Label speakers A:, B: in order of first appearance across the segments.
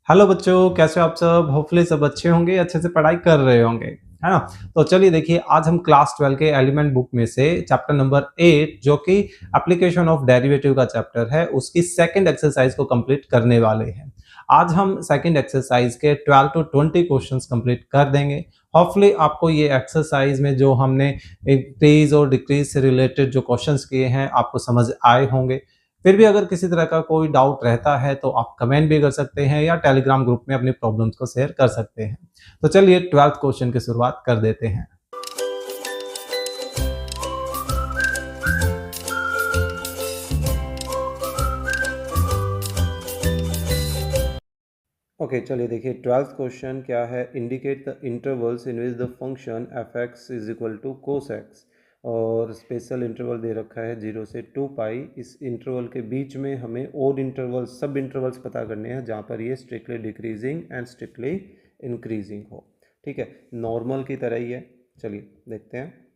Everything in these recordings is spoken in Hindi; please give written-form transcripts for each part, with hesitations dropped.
A: हेलो बच्चों, कैसे हो आप सब? होपफुली सब अच्छे होंगे, अच्छे से पढ़ाई कर रहे होंगे, है ना? तो चलिए देखिए, आज हम क्लास 12 के एलिमेंट बुक में से चैप्टर नंबर 8 जो कि एप्लीकेशन ऑफ डेरिवेटिव का चैप्टर है, उसकी सेकंड एक्सरसाइज को कंप्लीट करने वाले हैं। आज हम सेकंड एक्सरसाइज के 12 टू 20 क्वेश्चंस कंप्लीट कर देंगे। होपफुली आपको ये एक्सरसाइज में जो हमने इंक्रीज और डिक्रीज से रिलेटेड जो क्वेश्चंस किए हैं, आपको समझ आए होंगे। फिर भी अगर किसी तरह का कोई डाउट रहता है तो आप कमेंट भी कर सकते हैं या टेलीग्राम ग्रुप में अपनी प्रॉब्लम्स को शेयर कर सकते हैं। तो चलिए 12th क्वेश्चन की शुरुआत कर देते हैं। ओके चलिए देखिए 12th क्वेश्चन क्या है। Indicate the intervals in which the function f x is equal to cos x, और स्पेशल इंटरवल दे रखा है 0 से 2 पाई। इस इंटरवल के बीच में हमें और इंटरवल्स सब इंटरवल्स पता करने हैं जहाँ पर ये strictly decreasing and strictly increasing हो। ठीक है, नॉर्मल की तरह ही है। चलिए देखते हैं।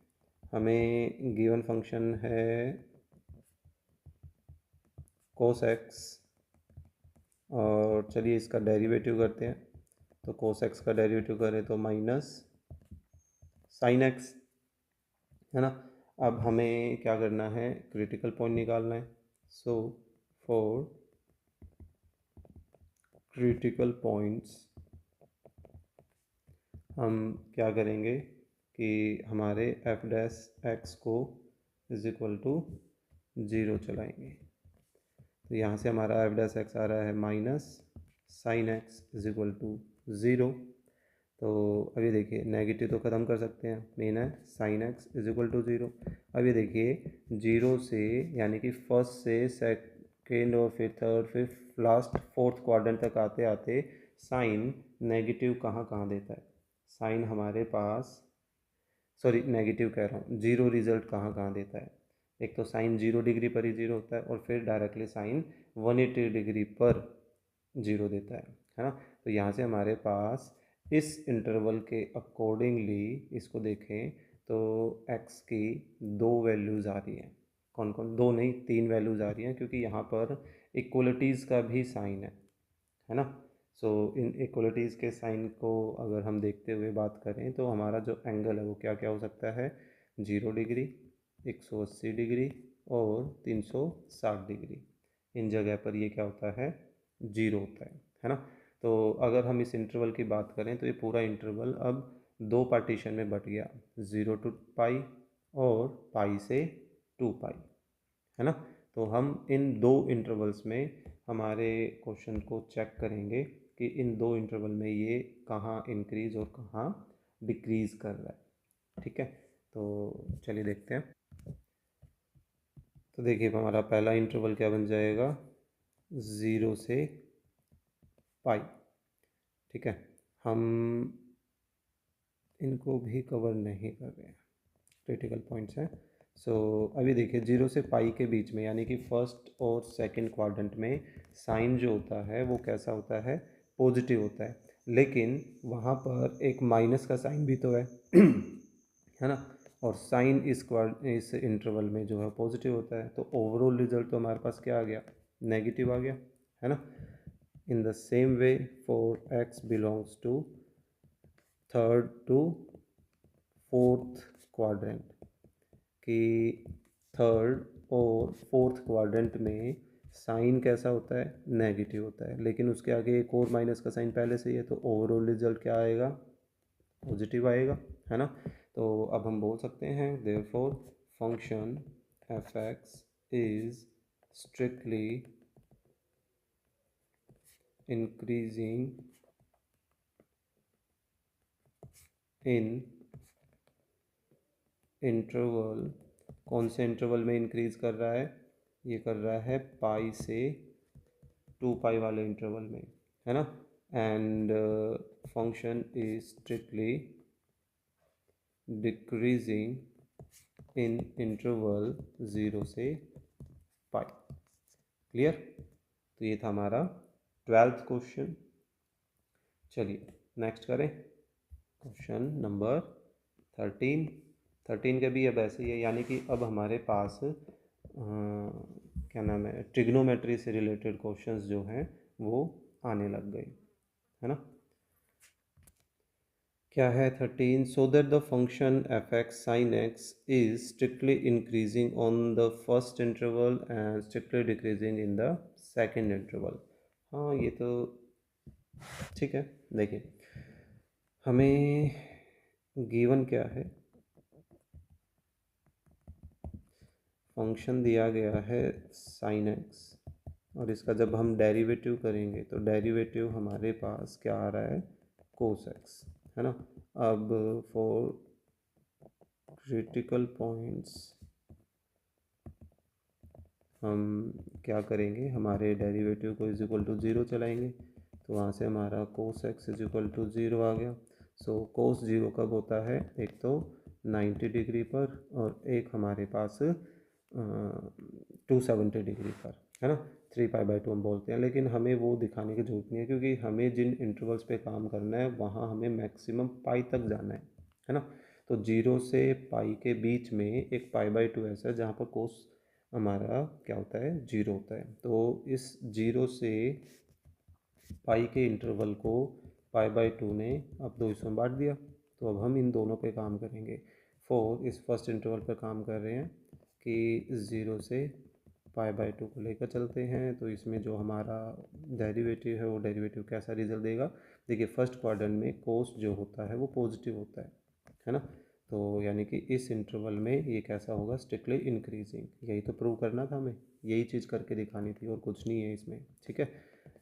A: हमें गिवन फंक्शन है कोस एक्स, और चलिए इसका डेरिवेटिव करते हैं। तो कोस एक्स का डेरिवेटिव करें तो माइनस साइन एक्स, है ना। अब हमें क्या करना है, क्रिटिकल पॉइंट निकालना है। सो फॉर क्रिटिकल पॉइंट्स हम क्या करेंगे कि हमारे एफ डैश एक्स को इज इक्वल टू 0 चलाएंगे। तो यहाँ से हमारा एफ डैश एक्स आ रहा है minus sine x is equal to 0। तो अभी देखिए नेगेटिव तो ख़त्म कर सकते हैं, मेन है sine x is equal to 0। अभी देखिए 0 से यानी कि फर्स्ट से सेकेंड और फिर थर्ड फिर लास्ट फोर्थ क्वाड्रेंट तक आते आते साइन नेगेटिव कहाँ कहाँ देता है। साइन हमारे पास, सॉरी नेगेटिव कह रहा हूँ, जीरो रिजल्ट कहाँ कहाँ देता है। एक तो साइन 0 डिग्री पर ही 0 होता है, और फिर डायरेक्टली साइन 180 डिग्री पर 0 देता है ना। तो यहाँ से हमारे पास इस इंटरवल के अकॉर्डिंगली इसको देखें तो x की दो वैल्यूज़ आ रही हैं। कौन कौन? दो नहीं, तीन वैल्यूज़ आ रही हैं, क्योंकि यहाँ पर इक्वलिटीज़ का भी साइन है ना। सो इन इक्वलिटीज़ के साइन को अगर हम देखते हुए बात करें तो हमारा जो एंगल है वो क्या क्या हो सकता है, 0 डिग्री, 180 डिग्री और 360 डिग्री। इन जगह पर ये क्या होता है, 0 होता है ना। तो अगर हम इस इंटरवल की बात करें तो ये पूरा इंटरवल अब दो पार्टीशन में बट गया, 0 टू पाई और पाई से 2 पाई, है ना। तो हम इन दो इंटरवल्स में हमारे क्वेश्चन को चेक करेंगे कि इन दो इंटरवल में ये कहाँ इंक्रीज और कहाँ डिक्रीज कर रहा है। ठीक है, तो चलिए देखते हैं। तो देखिए हमारा पहला इंटरवल क्या बन जाएगा, 0 से पाई। ठीक है, हम इनको भी कवर नहीं कर रहे हैं, क्रिटिकल पॉइंट्स हैं। सो अभी देखिए 0 से पाई के बीच में यानी कि फर्स्ट और सेकंड क्वाड्रेंट में साइन जो होता है वो कैसा होता है, पॉजिटिव होता है। लेकिन वहाँ पर एक माइनस का साइन भी तो है है ना। और साइन इस इंटरवल में जो है पॉजिटिव होता है, तो ओवरऑल रिजल्ट तो हमारे पास क्या आ गया, नेगेटिव आ गया, है ना। In the same way for x belongs to third to fourth quadrant, कि थर्ड और फोर्थ क्वाड्रेंट में साइन कैसा होता है, नेगेटिव होता है, लेकिन उसके आगे एक और माइनस का साइन पहले से ही है, तो ओवरऑल रिजल्ट क्या आएगा, पॉजिटिव आएगा, है ना। तो अब हम बोल सकते हैं therefore function f x is strictly increasing in interval. कौन से इंटरवल में इंक्रीज कर रहा है, ये कर रहा है पाई से 2 पाई वाले इंटरवल में, है ना। And function is strictly decreasing in interval 0 से पाई। क्लियर? तो ये था हमारा 12th क्वेश्चन। चलिए नेक्स्ट करें, क्वेश्चन नंबर 13। 13 का भी अब ऐसे ही है, यानी कि अब हमारे पास क्या नाम है, ट्रिग्नोमेट्री से रिलेटेड क्वेश्चंस जो हैं वो आने लग गए। है ना। क्या है 13, सो that the function f x sine x is strictly increasing on the first interval and strictly decreasing in the second interval. हाँ ये तो ठीक है। देखिए हमें गिवन क्या है, फंक्शन दिया गया है साइन एक्स और इसका जब हम डेरिवेटिव करेंगे तो डेरिवेटिव हमारे पास क्या आ रहा है, कोस एक्स, है ना। अब फॉर क्रिटिकल पॉइंट्स हम क्या करेंगे, हमारे डेरिवेटिव को इज इक्वल टू ज़ीरो चलाएंगे, तो वहाँ से हमारा cos x is equal to zero आ गया। सो कोस ज़ीरो कब होता है, एक तो 90 डिग्री पर और एक हमारे पास 270 डिग्री पर, है ना। 3π/2 हम बोलते हैं, लेकिन हमें वो दिखाने की जरूरत नहीं है क्योंकि हमें जिन इंटरवल्स पे काम करना है वहाँ हमें मैक्सिमम पाई तक जाना है ना। तो 0 से पाई के बीच में एक π/2 ऐसा है जहाँ पर कोस हमारा क्या होता है, 0 होता है। तो इस 0 से पाई के इंटरवल को π/2 ने अब 2 हिस्सों में बांट दिया। तो अब हम इन दोनों पे काम करेंगे। इस फर्स्ट इंटरवल पर काम कर रहे हैं कि 0 से π/2 को लेकर चलते हैं। तो इसमें जो हमारा डेरिवेटिव है वो डेरिवेटिव कैसा रिजल्ट देगा, देखिए फर्स्ट क्वाड्रेंट में कोस जो होता है वो पॉजिटिव होता है ना। तो यानी कि इस इंटरवल में ये कैसा होगा, स्ट्रिक्टली इंक्रीजिंग। यही तो प्रूव करना था हमें, यही चीज़ करके दिखानी थी और कुछ नहीं है इसमें, ठीक है।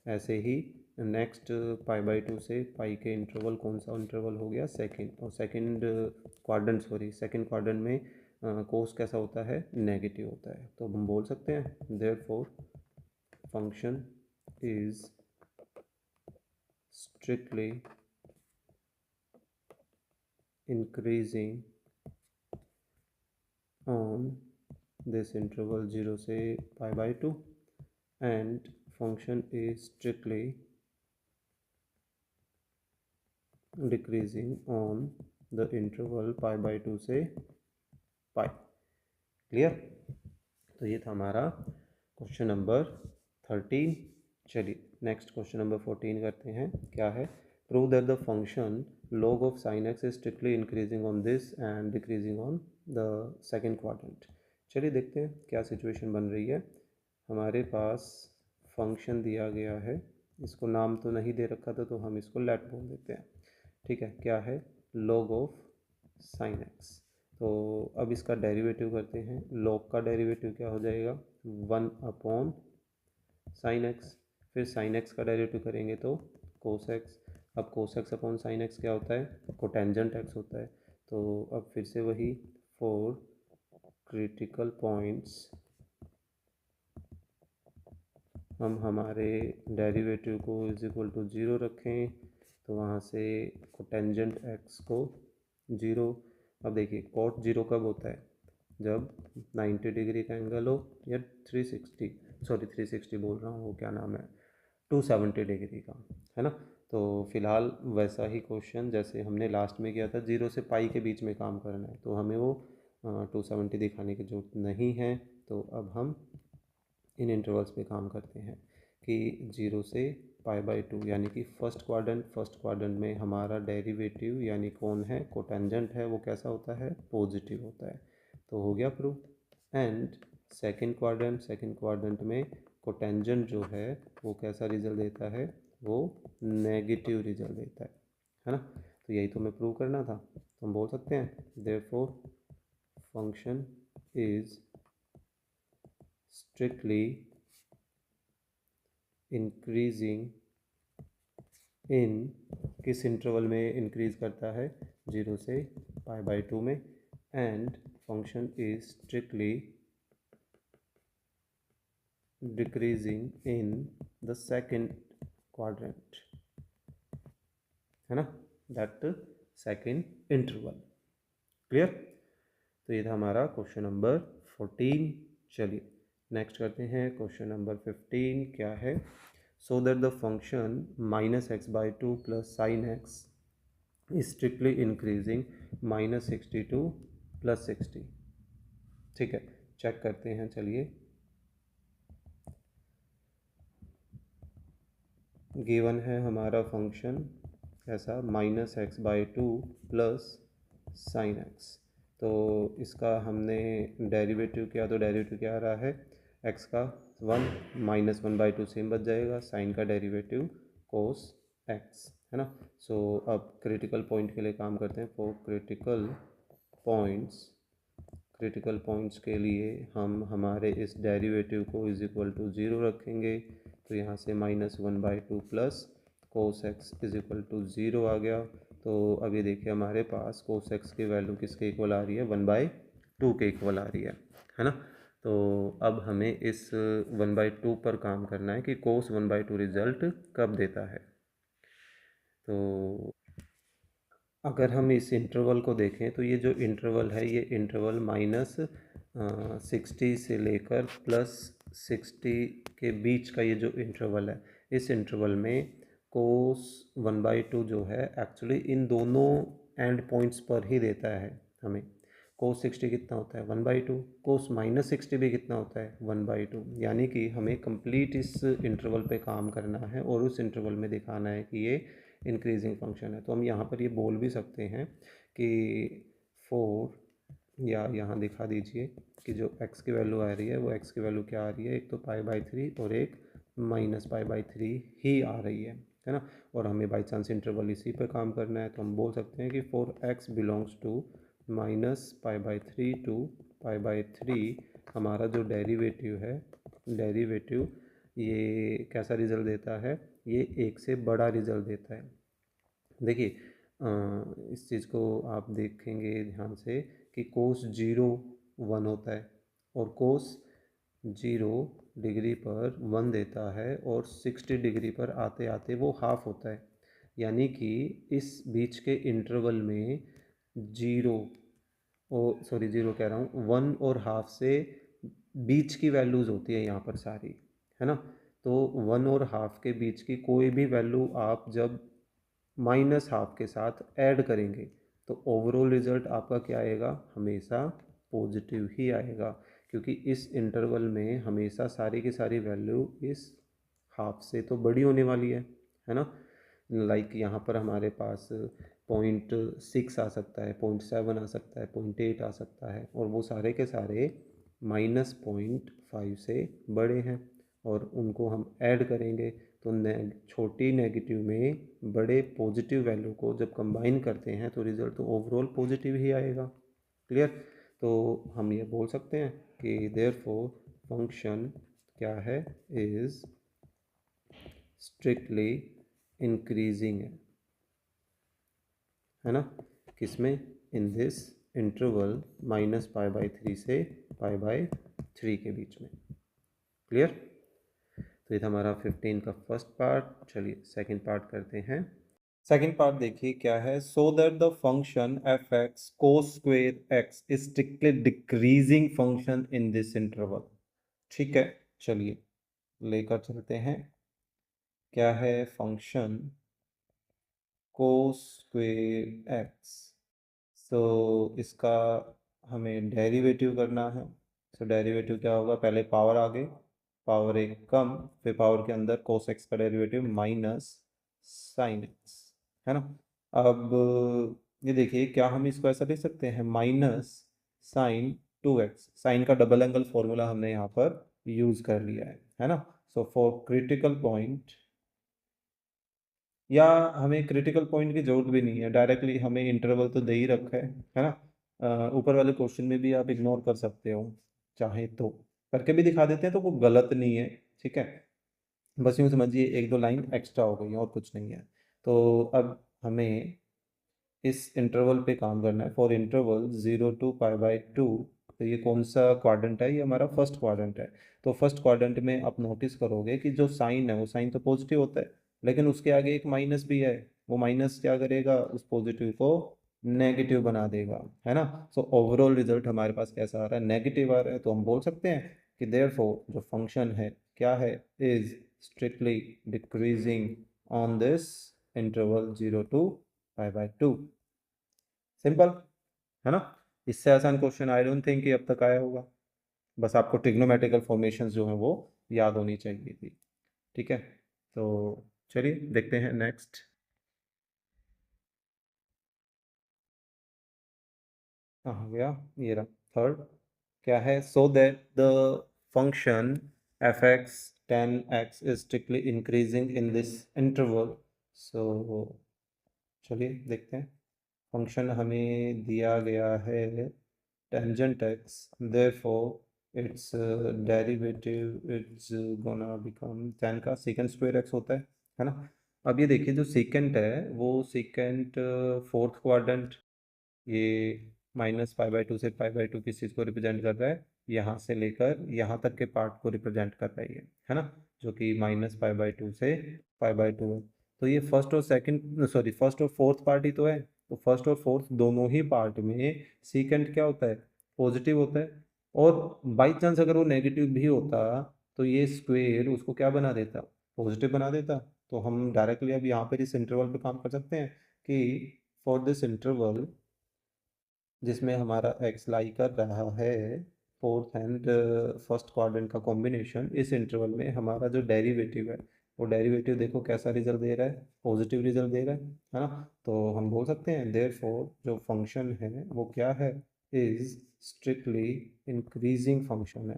A: ऐसे ही नेक्स्ट π/2 से पाई के इंटरवल कौन सा इंटरवल हो गया, सेकंड, और सेकंड क्वाड्रेंट में कोस कैसा होता है, नेगेटिव होता है। तो हम बोल सकते हैं therefore function is strictly increasing on this interval 0 से π/2 and function is strictly decreasing on the interval π/2 से पाई। क्लियर। तो ये था हमारा क्वेश्चन नंबर 13। चलिए नेक्स्ट क्वेश्चन नंबर 14 करते हैं। क्या है, prove that the function log of sine x is strictly increasing on this and decreasing on the second quadrant. चलिए देखते हैं क्या सिचुएशन बन रही है। हमारे पास फंक्शन दिया गया है, इसको नाम तो नहीं दे रखा था तो हम इसको लेट बोल देते हैं, ठीक है। क्या है, log ऑफ साइन एक्स। तो अब इसका डेरिवेटिव करते हैं। log का डेरिवेटिव क्या हो जाएगा, 1/sin x। फिर sin x का डेरिवेटिव करेंगे तो cos x। अब cos x upon sin x क्या होता है, कोटेंजेंट x होता है। तो अब फिर से वही, फॉर क्रिटिकल पॉइंट्स हम हमारे डेरिवेटिव को इज इक्वल टू 0 रखें, तो वहाँ से कोटेंजेंट x को 0। अब देखिए कॉट 0 कब होता है, जब 90 डिग्री का एंगल हो या 360 बोल रहा हूँ, वो क्या नाम है, 270 डिग्री का, है ना। तो फिलहाल वैसा ही क्वेश्चन जैसे हमने लास्ट में किया था, 0 से पाई के बीच में काम करना है, तो हमें वो 270 दिखाने की जरूरत नहीं है। तो अब हम इन इंटरवल्स पे काम करते हैं कि 0 से π/2 यानी कि फर्स्ट क्वाड्रेंट में हमारा डेरिवेटिव यानी कौन है, कोटेंजेंट है, वो कैसा होता है, पॉजिटिव होता है। तो हो गया प्रूफ। एंड सेकंड क्वाड्रेंट में कोटेंजेंट जो है वो कैसा रिजल्ट देता है, वो नेगेटिव रिजल्ट देता है ना। तो यही तो हमें प्रूव करना था। तो हम बोल सकते हैं therefore function is strictly increasing in किस इंटरवल में इंक्रीज करता है, 0 से π/2 में, and function is strictly decreasing in the second quadrant, है ना, दैट सेकेंड इंटरवल। क्लियर। तो ये था हमारा क्वेश्चन नंबर 14। चलिए नेक्स्ट करते हैं क्वेश्चन नंबर 15। क्या है, so that the function -x/2 plus sign x is strictly increasing -62 plus 60। ठीक है, चेक करते हैं। चलिए गिवन है हमारा फंक्शन ऐसा -x/2 प्लस साइन एक्स। तो इसका हमने डेरिवेटिव किया तो डेरिवेटिव क्या आ रहा है, x का 1 -1/2 सेम बच जाएगा, साइन का डेरिवेटिव cos x, है ना। सो अब क्रिटिकल पॉइंट के लिए काम करते हैं। फॉर क्रिटिकल पॉइंट्स के लिए हम हमारे इस डेरिवेटिव को इज इक्वल टू 0 रखेंगे। तो यहाँ से -1/2 plus cos x is equal to 0 आ गया। तो अभी देखिए हमारे पास कोस एक्स की वैल्यू किसके इक्वल आ रही है, 1/2 के इक्वल आ रही है ना। तो अब हमें इस 1/2 पर काम करना है कि कोस 1/2 रिजल्ट कब देता है। तो अगर हम इस इंटरवल को देखें तो ये जो इंटरवल है, ये इंटरवल -60 से लेकर +60 के बीच का ये जो इंटरवल है, इस इंटरवल में कोस 1/2 जो है एक्चुअली इन दोनों एंड पॉइंट्स पर ही देता है हमें। कोस 60 कितना होता है, 1/2। कोस -60 भी कितना होता है, 1/2। यानी कि हमें कंप्लीट इस इंटरवल पे काम करना है और उस इंटरवल में दिखाना है कि ये इंक्रीजिंग फंक्शन है। तो हम यहाँ पर ये बोल भी सकते हैं कि 4, या यहाँ दिखा दीजिए कि जो x की वैल्यू आ रही है वो x की वैल्यू क्या आ रही है, एक तो π/3 और एक -π/3 ही आ रही है ना। और हमें बाई चांस इंटरवल इसी पे काम करना है, तो हम बोल सकते हैं कि for x belongs to -π/3 to π/3 हमारा जो डेरिवेटिव है, डेरिवेटिव ये कैसा रिजल्ट देता है, ये 1 से बड़ा रिजल्ट देता है। देखिए इस चीज़ को आप देखेंगे ध्यान से कि कोस 0 1 होता है और कोस 0 डिग्री पर 1 देता है और 60 डिग्री पर आते आते वो हाफ होता है। यानी कि इस बीच के इंटरवल में 0 कह रहा हूँ, 1 और हाफ से बीच की वैल्यूज़ होती है यहाँ पर सारी, है ना। तो 1 और हाफ के बीच की कोई भी वैल्यू आप जब -हाफ के साथ ऐड करेंगे तो ओवरऑल रिजल्ट आपका क्या आएगा, हमेशा पॉजिटिव ही आएगा, क्योंकि इस इंटरवल में हमेशा सारी की सारी वैल्यू इस हाफ से तो बड़ी होने वाली है ना। लाइक यहाँ पर हमारे पास 0.6 आ सकता है, 0.7 आ सकता है, 0.8 आ सकता है, और वो सारे के सारे -0.5 से बड़े हैं और उनको हम ऐड करेंगे तो छोटी नेगेटिव में बड़े पॉजिटिव वैल्यू को जब कंबाइन करते हैं तो रिजल्ट तो ओवरऑल पॉजिटिव ही आएगा। क्लियर। तो हम ये बोल सकते हैं कि देयरफॉर फंक्शन क्या है, इज स्ट्रिक्टली इंक्रीजिंग है ना। किसमें, इन दिस इंटरवल -π/3 से π/3 के बीच में। क्लियर। तो ये था हमारा 15 का फर्स्ट पार्ट। चलिए सेकंड पार्ट करते हैं। सेकंड पार्ट देखिए क्या है, so that the function f x cos square x is strictly decreasing function in this interval. ठीक है, चलिए लेकर चलते हैं। क्या है, फंक्शन कोस स्क्वेयर एक्स। सो इसका हमें डेरिवेटिव करना है। सो डेरिवेटिव क्या होगा, पहले पावर आगे, पावर एक कम, फिर पावर के अंदर कोस एक्स का डेरिवेटिव माइनस साइन एक्स, है ना। अब ये देखिए, क्या हम इसको ऐसा लिख सकते हैं, -sin 2x। साइन का डबल एंगल फॉर्मूला हमने यहाँ पर यूज कर लिया है ना। सो फॉर क्रिटिकल पॉइंट, या हमें क्रिटिकल पॉइंट की जरूरत भी नहीं है, डायरेक्टली हमें इंटरवल तो दे ही रखा है ना। ऊपर वाले क्वेश्चन में भी आप इग्नोर कर सकते हो, चाहे तो करके भी दिखा देते हैं तो वो गलत नहीं है। ठीक है, बस यूँ समझिए एक दो लाइन एक्स्ट्रा हो गई और कुछ नहीं है। तो अब हमें इस इंटरवल पे काम करना है। फॉर इंटरवल 0 to π/2, तो ये कौन सा क्वाड्रेंट है, ये हमारा फर्स्ट क्वाड्रेंट है। तो फर्स्ट क्वाड्रेंट में आप नोटिस करोगे कि जो साइन है वो साइन तो पॉजिटिव होता है, लेकिन उसके आगे एक माइनस भी है। वो माइनस क्या करेगा, उस पॉजिटिव को नेगेटिव बना देगा, है ना। सो ओवरऑल रिजल्ट हमारे पास कैसा आ रहा है, नेगेटिव आ रहा है। तो हम बोल सकते हैं कि देयरफॉर जो फंक्शन है क्या है, is strictly decreasing on this interval 0 to π/2। Simple है ना। इससे आसान क्वेश्चन आई डोंट थिंक कि अब तक आया होगा। बस आपको ट्रिग्नोमेट्रिकल फॉर्मेशंस जो हैं वो याद होनी चाहिए थी। ठीक है, तो चलिए देखते हैं नेक्स्ट। कहाँ गया, ये रहा थर्ड। क्या है, so that the function f x tan x is strictly increasing in this interval. So चलिए देखते हैं। फंक्शन हमें दिया गया है tangent x, therefore its derivative it's gonna become 10 का सेकंड स्क्वायर एक्स होता है ना। अब ये देखिए जो सेकंड है वो सेकंड फोर्थ क्वाड्रेंट, ये -π/2 से π/2 किस चीज़ को रिप्रेजेंट कर रहा है, यहाँ से लेकर यहाँ तक के पार्ट को रिप्रेजेंट कर रहा है ये, है ना, जो कि -π/2 से π/2 है। तो ये फर्स्ट और सेकंड, सॉरी, फर्स्ट और फोर्थ पार्ट ही तो है। तो फर्स्ट और फोर्थ दोनों ही पार्ट में सीकेंड क्या होता है, पॉजिटिव होता है। और बाई चांस अगर वो नेगेटिव भी होता तो ये स्क्वेयर उसको क्या बना देता, पॉजिटिव बना देता। तो हम डायरेक्टली अब यहाँ पर इस इंटरवल पे काम कर सकते हैं कि फॉर दिस इंटरवल जिसमें हमारा एक्स लाई कर रहा है फोर्थ एंड फर्स्ट क्वाड्रेंट का कॉम्बिनेशन, इस इंटरवल में हमारा जो डेरिवेटिव है वो डेरिवेटिव देखो कैसा रिजल्ट दे रहा है, पॉजिटिव रिजल्ट दे रहा है ना। तो हम बोल सकते हैं देयरफॉर जो फंक्शन है वो क्या है, इज स्ट्रिक्टली इंक्रीजिंग फंक्शन है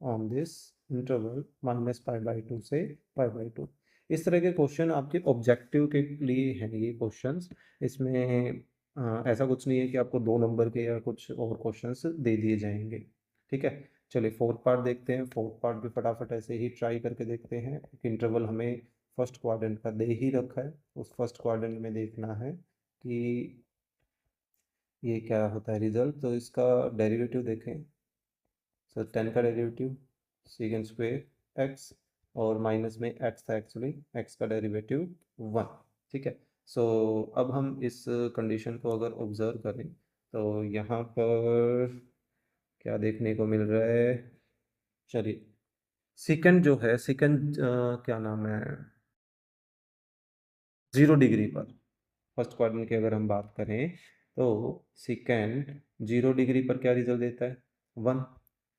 A: ऑन दिस इंटरवल -π/2 से π/2। इस तरह के क्वेश्चन आपके ऑब्जेक्टिव के लिए हैं ये क्वेश्चंस। इसमें ऐसा कुछ नहीं है कि आपको 2 नंबर के या कुछ और क्वेश्चंस दे दिए जाएंगे। ठीक है, चलिए फोर्थ पार्ट देखते हैं। फोर्थ पार्ट भी फटाफट ऐसे ही ट्राई करके देखते हैं। एक इंटरवल हमें फर्स्ट क्वाड्रेंट का दे ही रखा है, उस फर्स्ट क्वाड्रेंट में देखना है कि ये क्या होता है रिजल्ट। तो इसका डेरिवेटिव देखें, सर 10 का डेरिवेटिव सेकंड स्क्वेयर एक्स, और माइनस में एक्स था, एक्चुअली एक्स का डेरिवेटिव 1। ठीक है, सो अब हम इस कंडीशन को अगर ऑब्जर्व करें तो यहाँ पर क्या देखने को मिल रहा है। चलिए सेकंड जो है, सेकंड क्या नाम है, 0 डिग्री पर, फर्स्ट क्वाड्रेंट की अगर हम बात करें तो सेकंड 0 डिग्री पर क्या रिजल्ट देता है, 1।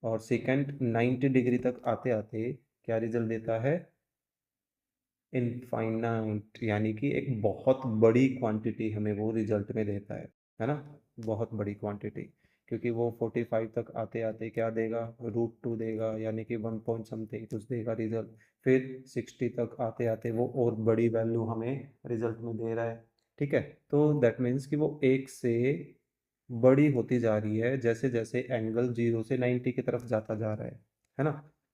A: और सेकंड 90 डिग्री तक आते आते क्या रिजल्ट देता है, इनफाइनाइट, यानी कि एक बहुत बड़ी क्वांटिटी हमें वो रिजल्ट में देता है ना, बहुत बड़ी क्वांटिटी। क्योंकि वो 45 तक आते आते क्या देगा, √2 देगा, यानी कि 1 पॉइंट समथिंग कुछ देगा रिजल्ट। फिर 60 तक आते आते वो और बड़ी वैल्यू हमें रिजल्ट में दे रहा है। ठीक है, तो दैट मीन्स कि वो एक से बड़ी होती जा रही है जैसे जैसे एंगल 0 से 90 की तरफ जाता जा रहा है ना।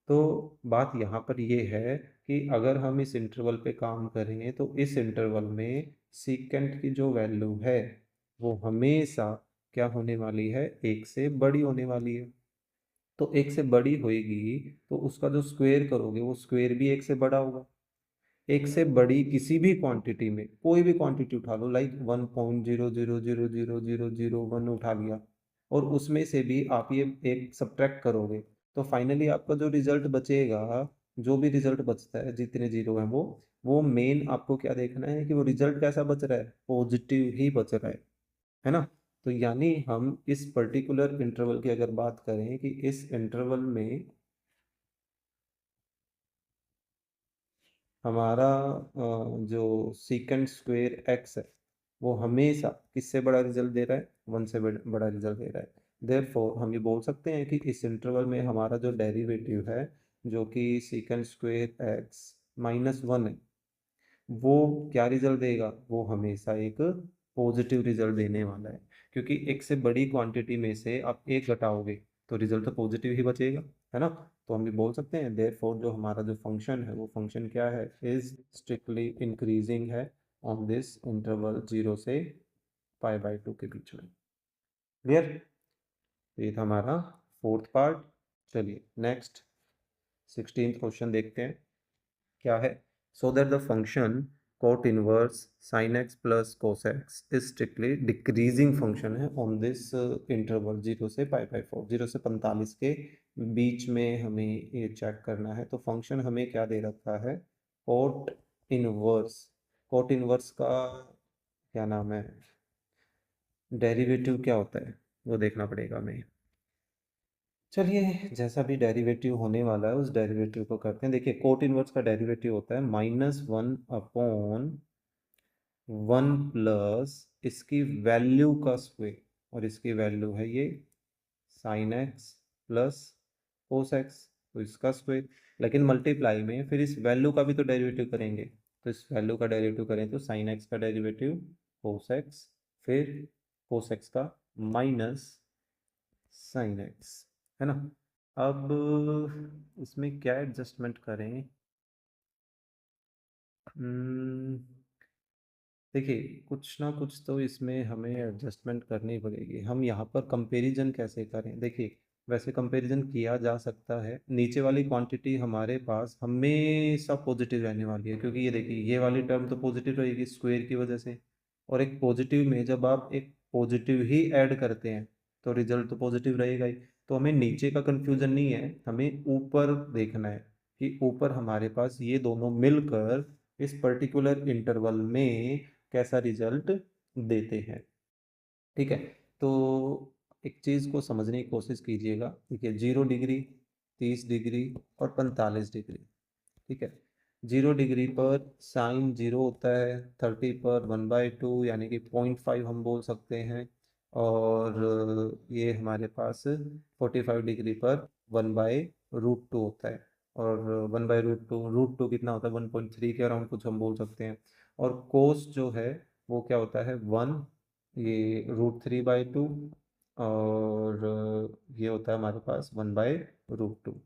A: तो बात यहाँ पर ये है कि अगर हम इस इंटरवल पे काम करें तो इस इंटरवल में सीकेंट की जो वैल्यू है वो हमेशा क्या होने वाली है, एक से बड़ी होने वाली है। तो एक से बड़ी होएगी तो उसका जो स्क्वायर करोगे वो स्क्वायर भी एक से बड़ा होगा। एक से बड़ी किसी भी क्वांटिटी में कोई भी क्वांटिटी उठा लो, लाइक 1.00000001 उठा लिया, और उसमें से भी आप ये एक सब्ट्रैक्ट करोगे तो फाइनली आपका जो रिजल्ट बचेगा, जो भी रिजल्ट बचता है जितने जीरो हैं वो मेन आपको क्या देखना है कि वो रिजल्ट कैसा बच रहा है, पॉजिटिव ही बच रहा है ना। तो यानी हम इस पर्टिकुलर इंटरवल की अगर बात करें कि इस इंटरवल में हमारा जो सीकेंड स्क्वेयर एक्स है वो हमेशा किससे बड़ा रिजल्ट दे रहा है, 1 से बड़ा रिजल्ट दे रहा है। देयरफॉर हम ये बोल सकते हैं कि इस इंटरवल में हमारा जो डेरिवेटिव है जो कि सीकेंड स्क्वेयर एक्स -1 है, वो क्या रिजल्ट देगा, वो हमेशा एक पॉजिटिव रिजल्ट देने वाला है। क्योंकि एक से बड़ी क्वांटिटी में से आप एक घटाओगे तो रिजल्ट तो पॉजिटिव ही बचेगा, है ना। तो हम ये बोल सकते हैं देयरफॉर जो हमारा जो फंक्शन है वो फंक्शन क्या है, इज स्ट्रिक्टली इंक्रीजिंग है ऑन दिस इंटरवल 0 से π/2 के बीच में। क्लियर, तो ये था हमारा फोर्थ पार्ट। चलिए नेक्स्ट 16th क्वेश्चन देखते हैं। क्या है, so that the function cot inverse sin x plus cos x is strictly decreasing function है ऑन दिस इंटरवल 0 से π/4, 0 से 45 के बीच में हमें ये चेक करना है। तो फंक्शन हमें क्या दे रखा है, cot इनवर्स। cot इनवर्स का क्या नाम है, डेरिवेटिव क्या होता है वो देखना पड़ेगा हमें। चलिए, जैसा भी डेरिवेटिव होने वाला है उस डेरिवेटिव को करते हैं। देखिए, कोट इनवर्स का डेरिवेटिव होता है -1/1 प्लस इसकी वैल्यू का स्क्वायर, और इसकी वैल्यू है ये sine x plus cos x, तो इसका स्क्वायर। लेकिन मल्टीप्लाई में फिर इस वैल्यू का भी तो डेरिवेटिव करेंगे, तो इस वैल्यू का डेरिवेटिव करें तो साइन एक्स का डेरिवेटिव कोस एक्स, फिर कोस एक्स का माइनस साइन एक्स, है ना। अब इसमें क्या एडजस्टमेंट करें? हम्म, देखिए, कुछ ना कुछ तो इसमें हमें एडजस्टमेंट करनी पड़ेगी। हम यहाँ पर कंपैरिजन कैसे करें? देखिए, वैसे कंपैरिजन किया जा सकता है। नीचे वाली क्वांटिटी हमारे पास हमेशा पॉजिटिव रहने वाली है, क्योंकि ये देखिए, ये वाली टर्म तो पॉजिटिव रहेगी स्क्वायर की वजह से। और एक पॉजिटिव में जब आप एक पॉजिटिव ही ऐड करते हैं तो रिजल्ट तो पॉजिटिव रहेगा ही। तो हमें नीचे का कंफ्यूजन नहीं है, हमें ऊपर देखना है कि ऊपर हमारे पास ये दोनों मिलकर इस पर्टिकुलर इंटरवल में कैसा रिजल्ट देते हैं। ठीक है, तो एक चीज़ को समझने की कोशिश कीजिएगा। देखिए, 0 डिग्री, 30 डिग्री और 45 डिग्री। ठीक है, 0 डिग्री पर साइन 0 होता है, 30 पर 1/2 यानी कि 0.5 हम बोल सकते हैं। और ये हमारे पास 45 डिग्री पर 1/√2 होता है। और 1/√2 कितना होता है? 1.3 के अराउंड कुछ हम बोल सकते हैं। और कोस जो है वो क्या होता है? 1, ये √3/2, और ये होता है हमारे पास 1/√2।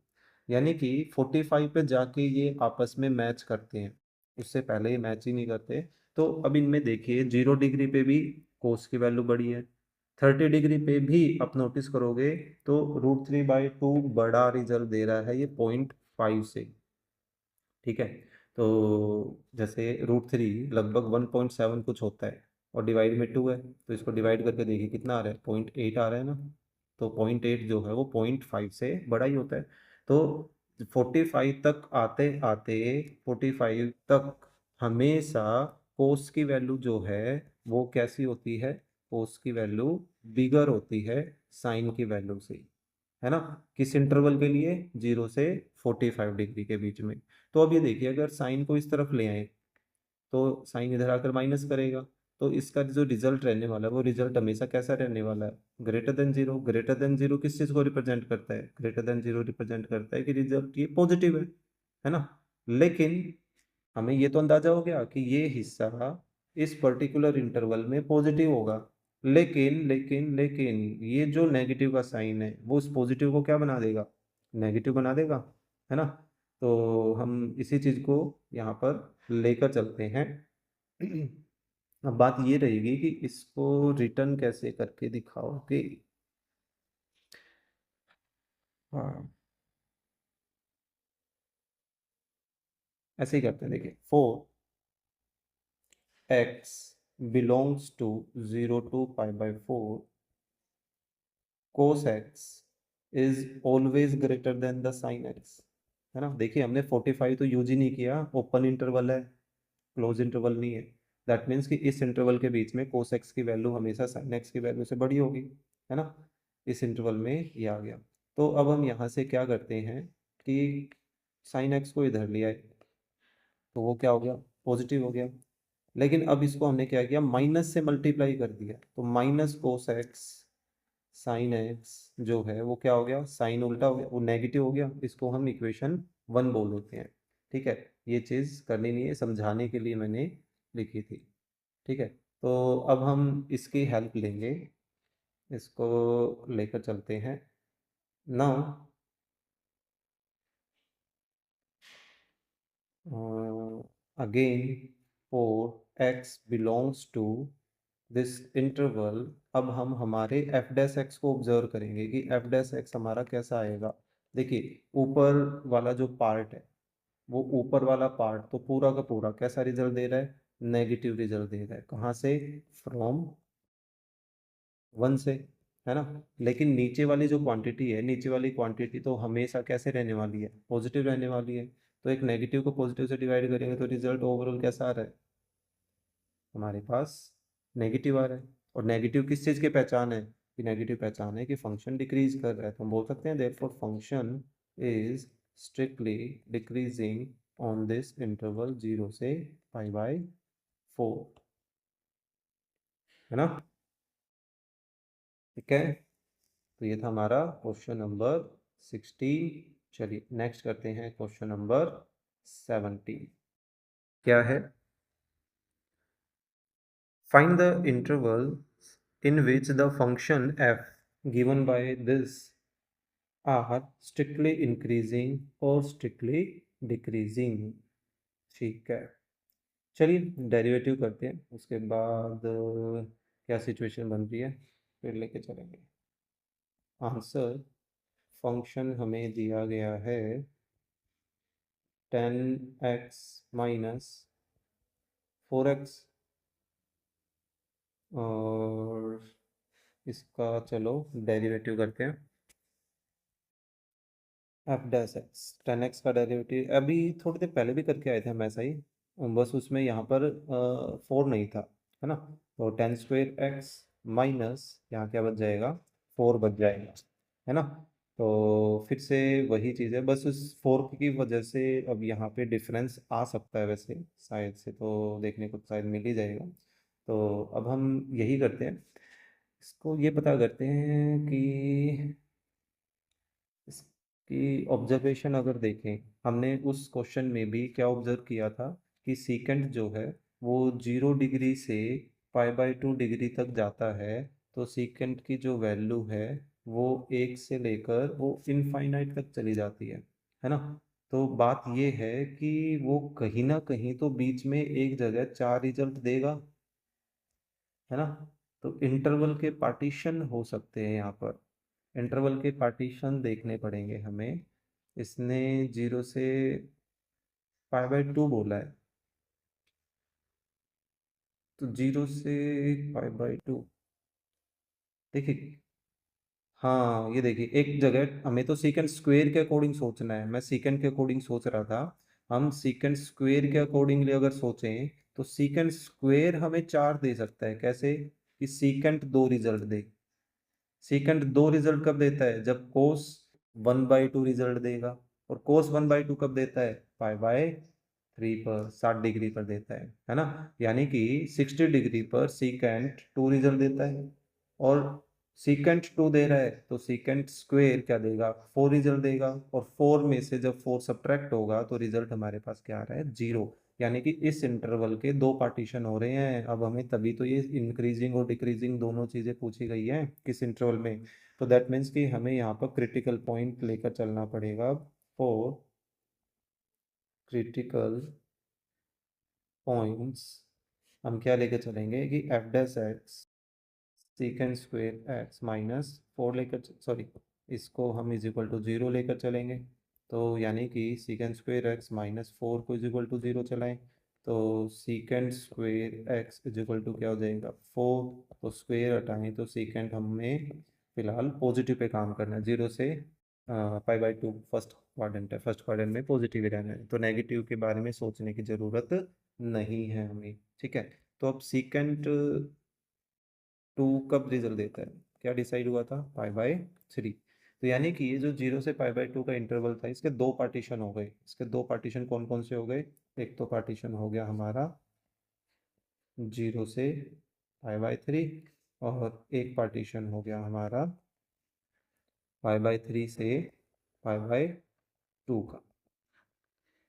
A: यानी कि 45 पे जाके ये आपस में मैच करते हैं, उससे पहले ये मैच ही नहीं करते। तो अब इनमें देखिए, 0 डिग्री पे भी कोस की वैल्यू बड़ी है, 30 डिग्री पे भी आप नोटिस करोगे तो √3/2 बड़ा रिजल्ट दे रहा है ये 0.5 से। ठीक है, तो जैसे √3 लगभग 1.7 कुछ होता है, और डिवाइड में 2 है, तो इसको डिवाइड करके देखिए कितना आ रहा है? 0.8 आ रहा है ना। तो 0.8 जो है वो 0.5 से बड़ा ही होता है। तो 45 तक आते आते, 45 तक हमेशा कोस की वैल्यू जो है वो कैसी होती है? कोस की वैल्यू बिगर होती है साइन की वैल्यू से, है ना। किस इंटरवल के लिए? 0 से 45 डिग्री के बीच में। तो अब ये देखिए, अगर साइन को इस तरफ ले आए तो साइन इधर आकर माइनस करेगा, तो इसका जो रिजल्ट रहने वाला है वो रिजल्ट हमेशा कैसा रहने वाला है? >0। >0 किस चीज़ को रिप्रेजेंट करता है? >0 रिप्रेजेंट करता है कि रिजल्ट ये पॉजिटिव है ना। लेकिन हमें ये तो अंदाजा हो गया कि ये हिस्सा इस पर्टिकुलर इंटरवल में पॉजिटिव होगा। लेकिन ये जो नेगेटिव का साइन है वो उस पॉजिटिव को क्या बना देगा? नेगेटिव बना देगा, है ना। तो हम इसी चीज़ को यहाँ पर लेकर चलते हैं। अब बात ये रहेगी कि इसको रिटर्न कैसे करके दिखाओगे। हाँ, ऐसे ही करते हैं। देखिए, 4x belongs to 0 to π/4, cos x is always greater than the sine x, है ना। देखिए, हमने 45 तो यूज ही नहीं किया, ओपन इंटरवल है, क्लोज इंटरवल नहीं है। दैट मीन्स कि इस इंटरवल के बीच में cos x की वैल्यू हमेशा sin x की वैल्यू से बड़ी होगी, है ना। इस इंटरवल में ये आ गया। तो अब हम यहाँ से क्या करते हैं कि sin x को इधर ले आए, तो वो क्या हो गया? पॉजिटिव हो गया। लेकिन अब इसको हमने क्या किया? माइनस से मल्टीप्लाई कर दिया, तो minus cos x sine x जो है वो क्या हो गया? साइन उल्टा हो गया, वो नेगेटिव हो गया। इसको हम इक्वेशन 1 बोल देते हैं। ठीक है, ये चीज़ करनी नहीं है, समझाने के लिए मैंने लिखी थी। ठीक है, तो अब हम इसकी हेल्प लेंगे, इसको लेकर चलते हैं। Now again, for x belongs to this interval, अब हम हमारे एफ डैश एक्स को ऑब्जर्व करेंगे कि एफ डैश एक्स हमारा कैसा आएगा। देखिए, ऊपर वाला जो पार्ट है, वो ऊपर वाला पार्ट तो पूरा का पूरा कैसा रिजल्ट दे रहा है? नेगेटिव रिजल्ट दे रहा है। कहाँ से? फ्रॉम 1 से, है ना। लेकिन नीचे वाली जो क्वांटिटी है, नीचे वाली क्वांटिटी तो हमेशा कैसे रहने वाली है? पॉजिटिव रहने वाली है। तो एक नेगेटिव को पॉजिटिव से डिवाइड करेंगे तो रिजल्ट ओवरऑल कैसा आ रहा है? हमारे पास नेगेटिव आ रहा है। और नेगेटिव किस चीज़ की पहचान है? कि नेगेटिव पहचान है कि फंक्शन डिक्रीज कर रहा है, तो हम बोल सकते हैं therefore function is strictly decreasing on this interval 0 से π/4, है ना। ठीक है, तो ये था हमारा क्वेश्चन नंबर 16। चलिए नेक्स्ट करते हैं क्वेश्चन नंबर 17। क्या है? Find the interval in which the function f given by this are strictly increasing or strictly decreasing। ठीक है, चलिए डेरिवेटिव करते हैं, उसके बाद क्या सिचुएशन बन रही है फिर लेके चलेंगे। आंसर, फंक्शन हमें दिया गया है 10x माइनस 4x, और इसका चलो डेरिवेटिव करते हैं। एफ डैश एक्स, 10x का डेरिवेटिव अभी थोड़ी देर पहले भी करके आए थे हम ऐसा ही, बस उसमें यहाँ पर 4 नहीं था, है ना। तो 10 स्क्वायर x माइनस यहाँ क्या बच जाएगा, 4 बच जाएगा, है ना। तो फिर से वही चीज़ है, बस उस 4 की वजह से अब यहाँ पे डिफरेंस आ सकता है, वैसे शायद से तो देखने को शायद मिल ही जाएगा। तो अब हम यही करते हैं, इसको ये पता करते हैं कि इसकी ऑब्जर्वेशन अगर देखें, हमने उस क्वेश्चन में भी क्या ऑब्जर्व किया था कि सीकेंट जो है वो 0 डिग्री से π/2 डिग्री तक जाता है, तो सीकेंट की जो वैल्यू है वो 1 से लेकर वो इनफाइनाइट तक चली जाती है ना। तो बात ये है कि वो कहीं ना कहीं तो बीच में एक जगह 4 रिजल्ट देगा, है ना। तो इंटरवल के पार्टीशन हो सकते हैं यहाँ पर, इंटरवल के पार्टीशन देखने पड़ेंगे हमें। इसने 0 से π/2 बोला है, तो 0 से π/2, देखिए, हाँ ये देखिए, एक जगह हमें तो सीकेंट स्क्वेयर के अकॉर्डिंग सोचना है, मैं सीकेंट के अकॉर्डिंग सोच रहा था। हम सीकेंट स्क्वेयर के अकॉर्डिंगली अगर सोचें तो सीकेंट स्क्वेयर हमें 4 दे सकता है, कैसे कि सीकेंट 2 रिजल्ट दे। सीकेंट 2 रिजल्ट कब देता है, जब कोस 1/2 रिजल्ट देगा, और कोस 1/2 कब देता है, π/3 पर, 60 डिग्री पर देता है ना। यानी कि 60 डिग्री पर सीकेंट 2 रिजल्ट देता है, और सीकेंट 2 दे रहा है तो सीकेंट स्क्वेयर क्या देगा, 4 रिजल्ट देगा, और 4 में से जब 4 सब्ट्रैक्ट होगा तो रिजल्ट हमारे पास क्या आ रहा है, 0। यानी कि इस इंटरवल के 2 पार्टीशन हो रहे हैं। अब हमें तभी तो ये इंक्रीजिंग और डिक्रीजिंग दोनों चीज़ें पूछी गई हैं किस इंटरवल में, तो दैट मीन्स कि हमें यहाँ पर क्रिटिकल पॉइंट लेकर चलना पड़ेगा। फॉर क्रिटिकल पॉइंट्स हम क्या लेकर चलेंगे कि F dash x सीकेंड square x minus 4 लेकर, सॉरी, इसको हम इज इक्वल टू 0 लेकर चलेंगे। तो यानी कि सीकेंड स्क्वेयर एक्स माइनस 4 को इज इक्वल टू 0 चलाएं, तो secant square x is equal to क्या हो जाएगा, 4। तो स्क्वेयर हटाएं तो सीकेंड हमें फिलहाल पॉजिटिव पे काम करना है, 0 से π/2 फर्स्ट क्वाड्रेंट है, फर्स्ट क्वाड्रेंट में पॉजिटिव ही रहना है, तो नेगेटिव के बारे में सोचने की ज़रूरत नहीं है हमें। ठीक है, तो अब सीकेंड 2 कब रिजल्ट देता है, क्या डिसाइड हुआ था, π/3। तो यानी कि ये जो 0 से π/2 का इंटरवल था, इसके 2 पार्टीशन हो गए। इसके 2 पार्टीशन कौन कौन से हो गए, एक तो पार्टीशन हो गया हमारा 0 से π/3, और एक पार्टीशन हो गया हमारा π/3 से π/2 का,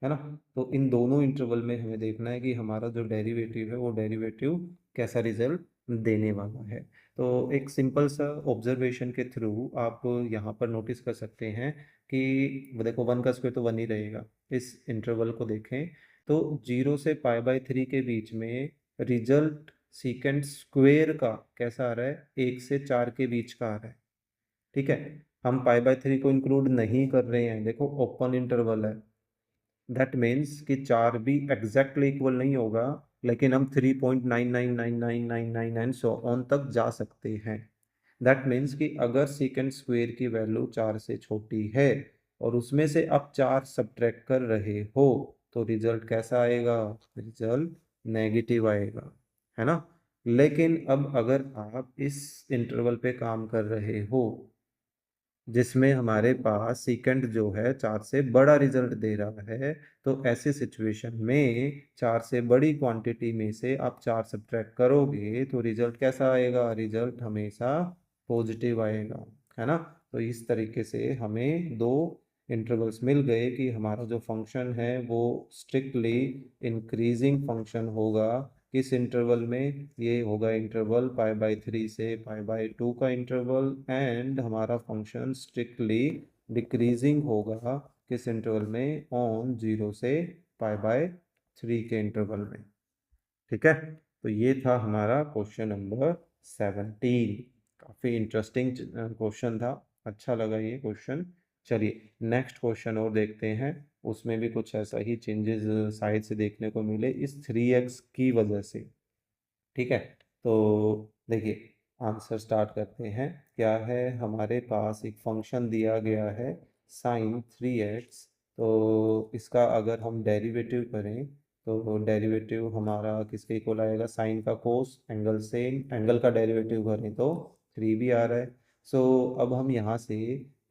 A: है ना। तो इन दोनों इंटरवल में हमें देखना है कि हमारा जो डेरिवेटिव है वो डेरिवेटिव कैसा रिजल्ट देने वाला है। तो एक सिंपल सा ऑब्जर्वेशन के थ्रू आप यहाँ पर नोटिस कर सकते हैं कि देखो 1 का स्क्वायर तो 1 ही रहेगा। इस इंटरवल को देखें तो 0 से π/3 के बीच में रिजल्ट सीकेंड स्क्वेयर का कैसा आ रहा है, 1 से 4 के बीच का आ रहा है। ठीक है, हम π/3 को इंक्लूड नहीं कर रहे हैं, देखो ओपन इंटरवल है, दैट मीन्स कि 4 भी एग्जैक्टली इक्वल नहीं होगा, लेकिन हम 3.999999 सो ऑन तक जा सकते हैं। दैट मीन्स कि अगर सीकेंड स्क्वेयर की वैल्यू 4 से छोटी है और उसमें से आप 4 सब्ट्रैक्ट कर रहे हो, तो रिजल्ट कैसा आएगा, रिजल्ट नेगेटिव आएगा, है ना। लेकिन अब अगर आप इस इंटरवल पे काम कर रहे हो जिसमें हमारे पास सीकेंट जो है 4 से बड़ा रिजल्ट दे रहा है, तो ऐसे सिचुएशन में 4 से बड़ी क्वांटिटी में से आप 4 सब्ट्रैक्ट करोगे तो रिजल्ट कैसा आएगा? रिजल्ट हमेशा पॉजिटिव आएगा, है ना। तो इस तरीके से हमें दो इंटरवल्स मिल गए कि हमारा जो फंक्शन है वो स्ट्रिक्टली इंक्रीजिंग फंक्शन होगा। किस इंटरवल में? ये होगा इंटरवल π/3 से π/2 का इंटरवल, एंड हमारा फंक्शन स्ट्रिक्टली डिक्रीजिंग होगा किस इंटरवल में? ऑन 0 से π/3 के इंटरवल में। ठीक है, तो ये था हमारा क्वेश्चन नंबर 17। काफ़ी इंटरेस्टिंग क्वेश्चन था, अच्छा लगा ये क्वेश्चन। चलिए नेक्स्ट क्वेश्चन और देखते हैं, उसमें भी कुछ ऐसा ही चेंजेस साइड से देखने को मिले इस 3x की वजह से। ठीक है, तो देखिए आंसर स्टार्ट करते हैं। क्या है? हमारे पास एक फंक्शन दिया गया है साइन 3x। तो इसका अगर हम डेरिवेटिव करें तो डेरिवेटिव हमारा किसके इक्वल आएगा? साइन का कोस, एंगल से एंगल का डेरिवेटिव करें तो 3 भी आ रहा है। सो अब हम यहाँ से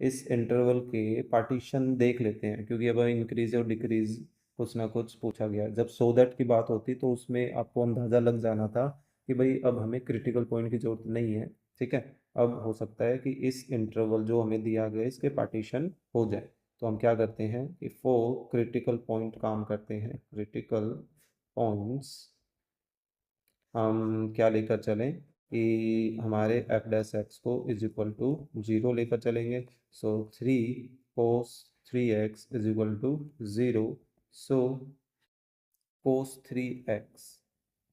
A: इस इंटरवल के पार्टीशन देख लेते हैं, क्योंकि अब इंक्रीज और डिक्रीज कुछ ना कुछ पूछा गया। जब सो दैट की बात होती तो उसमें आपको अंदाज़ा लग जाना था कि भाई अब हमें क्रिटिकल पॉइंट की जरूरत नहीं है। ठीक है, अब हो सकता है कि इस इंटरवल जो हमें दिया गया इसके पार्टीशन हो जाए। तो हम क्या करते हैं कि फोर क्रिटिकल पॉइंट काम करते हैं। क्रिटिकल पॉइंट्स हम क्या लेकर चलें कि हमारे एफ डैश एक्स को इज इक्वल टू 0 लेकर चलेंगे। So 3 cos 3x is equal to 0। So cos 3x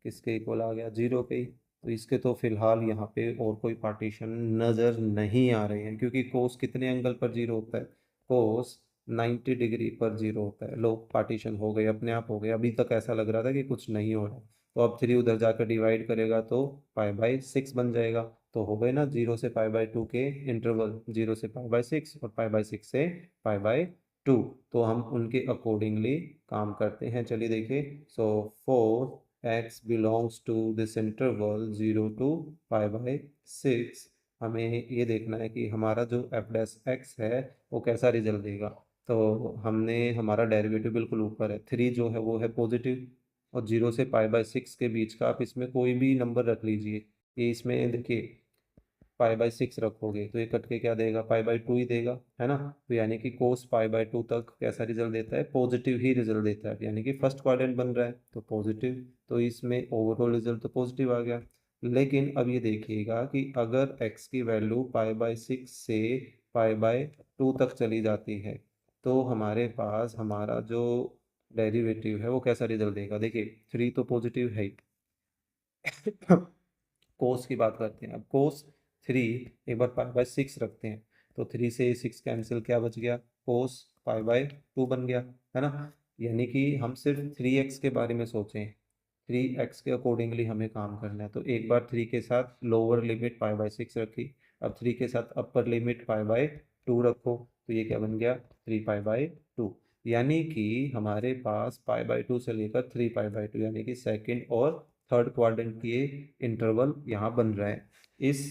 A: किसके इक्वल आ गया? 0 के। तो इसके तो फिलहाल यहाँ पे और कोई पार्टीशन नज़र नहीं आ रहे हैं, क्योंकि कोस कितने एंगल पर 0 होता है? कोस 90 डिग्री पर 0 होता है। लो पार्टीशन हो गए, अपने आप हो गए। अभी तक ऐसा लग रहा था कि कुछ नहीं हो रहा है। तो अब 3 उधर जाकर डिवाइड करेगा तो π/6 बन जाएगा। तो हो गए ना 0 से π/2 के इंटरवल, 0 से π/6 और π/6 से π/2। तो हम उनके अकॉर्डिंगली काम करते हैं। चलिए देखिए, so 4x belongs to this interval 0 to π/6। हमें ये देखना है कि हमारा जो एफ डैश एक्स है वो कैसा रिजल्ट देगा। तो हमने हमारा डेरिवेटिव बिल्कुल ऊपर है, 3 जो है वो है पॉजिटिव, और 0 से π/6 के बीच का आप इसमें कोई भी नंबर रख लीजिए। ये इसमें देखिए π/6 रखोगे तो ये कट के क्या देगा? π/2 ही देगा, है ना। तो यानी कि कोस π/2 तक कैसा रिजल्ट देता है? पॉजिटिव ही रिजल्ट देता है, यानी कि फर्स्ट क्वाड्रेंट बन रहा है तो पॉजिटिव। तो इसमें ओवरऑल रिजल्ट तो पॉजिटिव आ गया। लेकिन अब ये देखिएगा कि अगर x की वैल्यू π/6 से π/2 तक चली जाती है तो हमारे पास हमारा जो डेरिवेटिव है वो कैसा रिजल्ट देगा? देखिए 3 तो पॉजिटिव है ही। कोस की बात करते हैं। अब कोस 3 एक बार π/6 रखते हैं तो 3 से 6 कैंसिल, क्या बच गया? कोस π/2 बन गया, है ना। यानी कि हम सिर्फ 3x के बारे में सोचें, 3x के अकॉर्डिंगली हमें काम करना है। तो एक बार 3 के साथ लोअर लिमिट π/6 रखी, अब 3 के साथ अपर लिमिट π/2 रखो, तो ये क्या बन गया? 3π/2। यानी कि हमारे पास π/2 से लेकर 3π/2 यानी कि सेकंड और थर्ड क्वाड्रेंट की इंटरवल यहाँ बन रहा है इस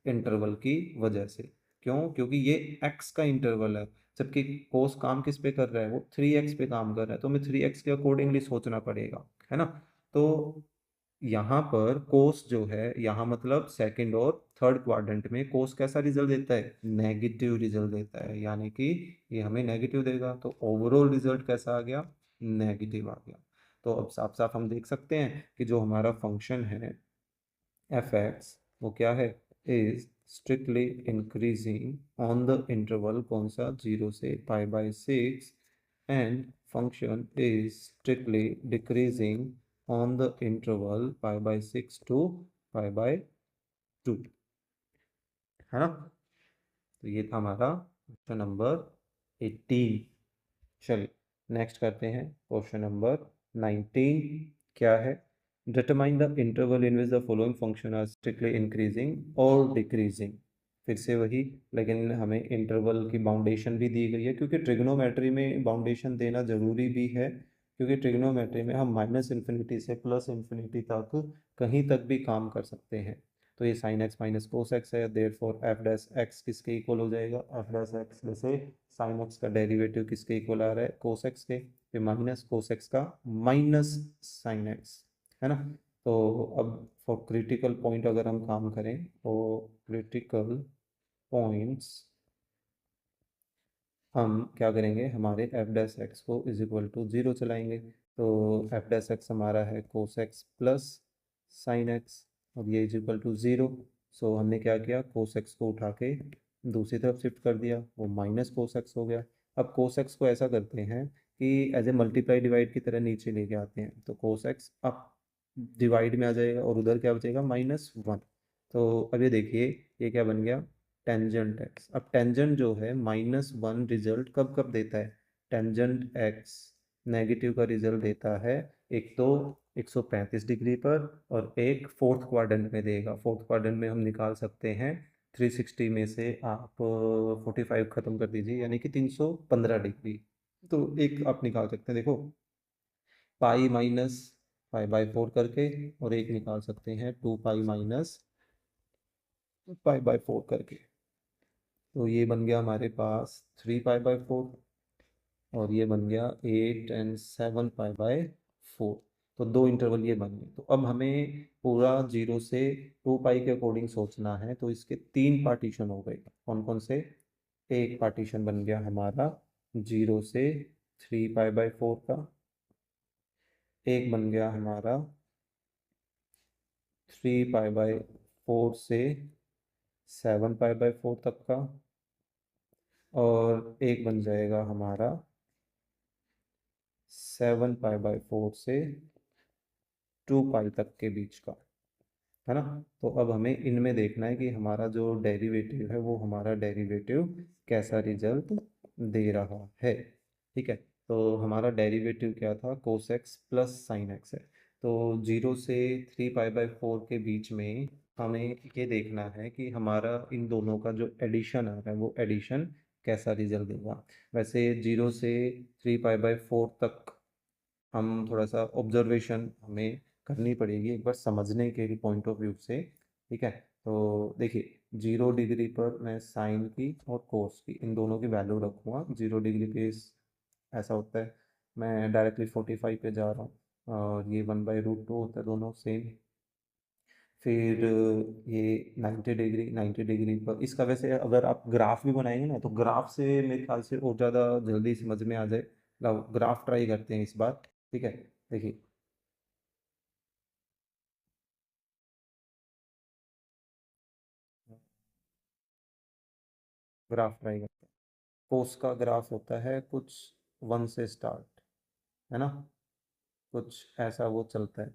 A: इंटरवल की वजह से। क्यों? क्योंकि ये x का इंटरवल है, जबकि कोस काम किस पे कर रहा है? वो 3x पे काम कर रहा है, तो हमें 3x के अकॉर्डिंगली सोचना पड़ेगा, है ना। तो यहाँ पर कोस जो है, यहाँ मतलब सेकंड और थर्ड क्वाड्रेंट में कोस कैसा रिजल्ट देता है? नेगेटिव रिजल्ट देता है, यानी कि ये हमें नेगेटिव देगा। तो ओवरऑल रिजल्ट कैसा आ गया? नेगेटिव आ गया। तो अब साफ साफ हम देख सकते हैं कि जो हमारा फंक्शन है एफ एक्स वो क्या है? Is strictly increasing on the interval, कौन सा? 0 से π/6, and function is strictly decreasing on the interval π/6 to π/2, है ना। तो ये था हमारा क्वेश्चन नंबर 18। चलिए नेक्स्ट करते हैं क्वेश्चन नंबर 19। क्या है? Determine the interval in which the following function are strictly increasing और डिक्रीजिंग। फिर से वही, लेकिन हमें इंटरवल की बाउंडेशन भी दी गई है, क्योंकि ट्रिग्नोमेट्री में बाउंडेशन देना जरूरी भी है, क्योंकि ट्रिग्नोमेट्री में हम माइनस इन्फिनिटी से प्लस इन्फिनिटी तक कहीं तक भी काम कर सकते हैं। तो ये sine x minus cos x है, therefore f dash x किसके इक्वल हो जाएगा, एफ डैश एक्स जैसे साइन एक्स का डेरिवेटिव किसके इक्वल आ रहा है, कोस एक्स के, फिर माइनस कोस एक्स का माइनस साइन एक्स, है ना। तो अब फॉर क्रिटिकल पॉइंट अगर हम काम करें तो क्रिटिकल पॉइंट्स हम क्या करेंगे, हमारे एफ डैश एक्स को इज इक्वल टू ज़ीरो चलाएंगे। तो एफ डैश एक्स हमारा है cos x plus sign x, अब ये इज इक्वल टू ज़ीरो। सो हमने क्या किया, कोस एक्स को उठा के दूसरी तरफ शिफ्ट कर दिया, वो माइनस कोस एक्स हो गया। अब कोस एक्स को ऐसा करते हैं कि एज ए मल्टीप्लाई डिवाइड की तरह नीचे लेके आते हैं, तो कोस एक्स अब डिवाइड में आ जाएगा और उधर क्या बचेगा, -1। तो अब ये देखिए ये क्या बन गया, टेंजेंट एक्स। अब टेंजेंट जो है -1 रिजल्ट कब कब देता है, टेंजेंट एक्स नेगेटिव का रिजल्ट देता है एक तो 135 डिग्री पर, और एक फोर्थ क्वाड्रेंट में देगा। फोर्थ क्वाड्रेंट में हम निकाल सकते हैं 360 में से आप 45 ख़त्म कर दीजिए, यानी कि 315 डिग्री। तो एक आप निकाल सकते हैं, देखो पाई माइनस पाई/4 करके, और एक निकाल सकते हैं 2 पाई माइनस पाई/4 करके। तो ये बन गया हमारे पास 3 पाई/4, और ये बन गया 8 और 7 पाई/4। तो दो इंटरवल ये बन गए। तो अब हमें पूरा 0 से 2 पाई के अकॉर्डिंग सोचना है, तो इसके 3 पार्टीशन हो गए। कौन कौन से, एक पार्टीशन बन गया हमारा 0 से 3 पाई/4 का, एक बन गया हमारा 3 पाई/4 से 7 पाई/4 तक का, और एक बन जाएगा हमारा 7 पाई/4 से 2 पाई तक के बीच का, है ना। तो अब हमें इनमें देखना है कि हमारा जो डेरिवेटिव है वो हमारा डेरिवेटिव कैसा रिजल्ट दे रहा है। ठीक है, तो हमारा डेरिवेटिव क्या था, cos x plus sign x है। तो 0 से 3 पाई/4 के बीच में हमें ये देखना है कि हमारा इन दोनों का जो एडिशन आ रहा है वो एडिशन कैसा रिजल्ट देगा। वैसे 0 से 3 पाई/4 तक हम थोड़ा सा ऑब्जर्वेशन हमें करनी पड़ेगी एक बार समझने के पॉइंट ऑफ व्यू से। ठीक है, तो देखिए 0 डिग्री पर मैं साइन की और कोस की इन दोनों की वैल्यू रखूँगा। 0 डिग्री पे ऐसा होता है, मैं डायरेक्टली 45 पे जा रहा हूँ, और ये 1/√2 होता है, दोनों सेम। फिर ये 90 डिग्री, 90 डिग्री पर इसका वैसे अगर आप ग्राफ भी बनाएंगे ना, तो ग्राफ से मेरे ख्याल से और ज़्यादा जल्दी समझ में आ जाए। ग्राफ ट्राई करते हैं इस बार। ठीक है, देखिए ग्राफ ट्राई करते हैं। कोस का ग्राफ होता है कुछ 1 से स्टार्ट, है ना, कुछ ऐसा वो चलता है,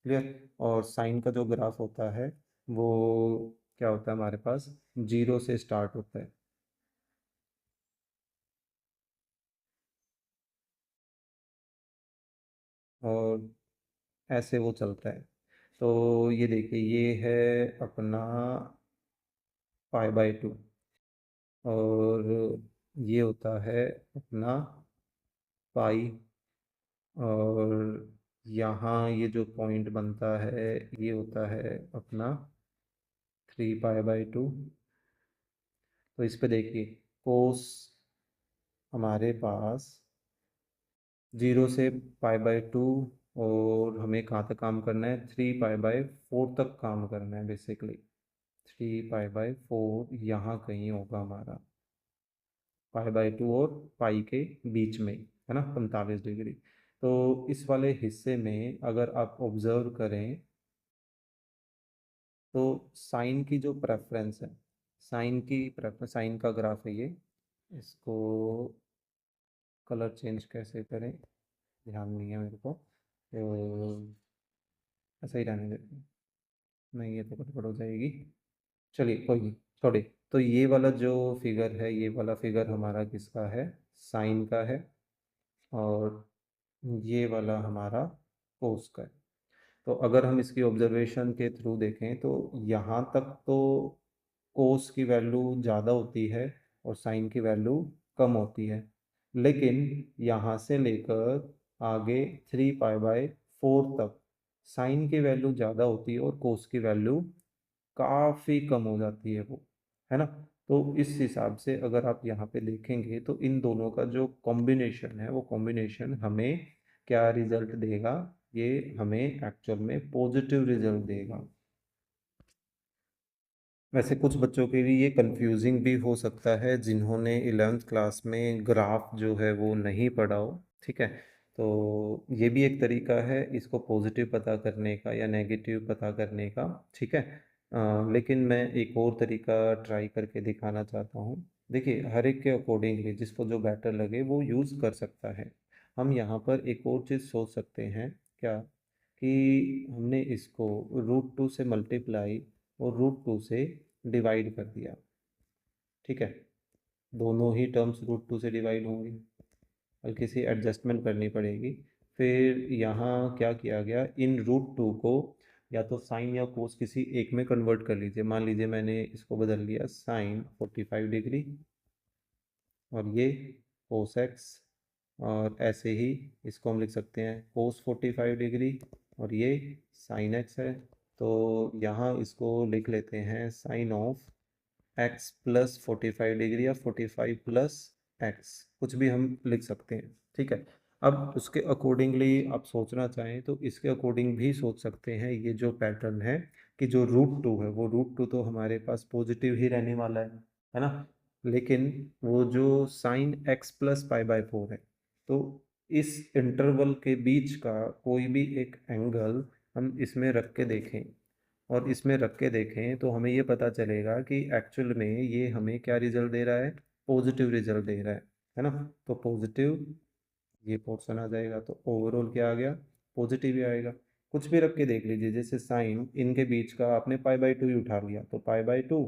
A: क्लियर। और साइन का जो ग्राफ होता है वो क्या होता है हमारे पास, 0 से स्टार्ट होता है, और ऐसे वो चलता है। तो ये देखिए ये है अपना पाई/2, और ये होता है अपना पाई, और यहाँ ये जो पॉइंट बनता है ये होता है अपना 3 पाई/2। तो इस पे देखिए कोस हमारे पास 0 से पाई/2, और हमें कहाँ तक काम करना है, 3 पाई/4 तक काम करना है बेसिकली। 3 पाई/4 यहाँ कहीं होगा हमारा, पाई/2 और पाई के बीच में, है ना, 45 डिग्री। तो इस वाले हिस्से में अगर आप ऑब्जर्व करें तो साइन की जो प्रेफरेंस है, साइन की प्रेफरेंस, साइन का ग्राफ है ये, इसको कलर चेंज कैसे करें ध्यान नहीं है मेरे को, तो ऐसा ही रहने देते हैं। नहीं ये तो गड़बड़ हो जाएगी, चलिए कोई नहीं, छोड़िए। तो ये वाला जो फिगर है, ये वाला फिगर हमारा किसका है, साइन का है, और ये वाला हमारा कोस का है। तो अगर हम इसकी ऑब्जर्वेशन के थ्रू देखें तो यहाँ तक तो कोस की वैल्यू ज़्यादा होती है और साइन की वैल्यू कम होती है। लेकिन यहाँ से लेकर आगे 3 पाई बाय 4 तक साइन की वैल्यू ज़्यादा होती है और कोस की वैल्यू काफ़ी कम हो जाती है वो, है ना। तो इस हिसाब से अगर आप यहाँ पे देखेंगे तो इन दोनों का जो कॉम्बिनेशन है वो कॉम्बिनेशन हमें क्या रिजल्ट देगा, ये हमें एक्चुअल में पॉजिटिव रिजल्ट देगा। वैसे कुछ बच्चों के लिए ये कंफ्यूजिंग भी हो सकता है जिन्होंने 11th क्लास में ग्राफ जो है वो नहीं पढ़ा हो, ठीक है। तो ये भी एक तरीका है इसको पॉजिटिव पता करने का या नेगेटिव पता करने का, ठीक है। लेकिन मैं एक और तरीका ट्राई करके दिखाना चाहता हूँ। देखिए हर एक के अकॉर्डिंगली जिसको जो बेटर लगे वो यूज़ कर सकता है। हम यहाँ पर एक और चीज़ सोच सकते हैं क्या, कि हमने इसको √2 से मल्टीप्लाई और √2 से डिवाइड कर दिया, ठीक है। दोनों ही टर्म्स √2 से डिवाइड होंगी, हल्की सी एडजस्टमेंट करनी पड़ेगी। फिर यहाँ क्या किया गया, इन √2 को या तो साइन या कोस किसी एक में कन्वर्ट कर लीजिए। मान लीजिए मैंने इसको बदल लिया साइन 45 डिग्री और ये कोस एक्स, और ऐसे ही इसको हम लिख सकते हैं कोस 45 डिग्री और ये साइन एक्स है। तो यहाँ इसको लिख लेते हैं sine of x plus 45 degree या 45 प्लस एक्स, कुछ भी हम लिख सकते हैं, ठीक है। अब उसके अकॉर्डिंगली आप सोचना चाहें तो इसके अकॉर्डिंग भी सोच सकते हैं। ये जो पैटर्न है कि जो √2 है वो √2 तो हमारे पास पॉजिटिव ही रहने वाला है ना। लेकिन वो जो साइन एक्स प्लस पाई/4 है, तो इस इंटरवल के बीच का कोई भी एक एंगल हम इसमें रख के देखें, और इसमें रख के देखें तो हमें ये पता चलेगा कि एक्चुअल में ये हमें क्या रिजल्ट दे रहा है, पॉजिटिव रिजल्ट दे रहा है ना। तो पॉजिटिव ये पोर्शन आ जाएगा, तो ओवरऑल क्या आ गया, पॉजिटिव ही आएगा। कुछ भी रख के देख लीजिए, जैसे साइन इनके बीच का आपने पाई/2 ही उठा लिया, तो पाई/2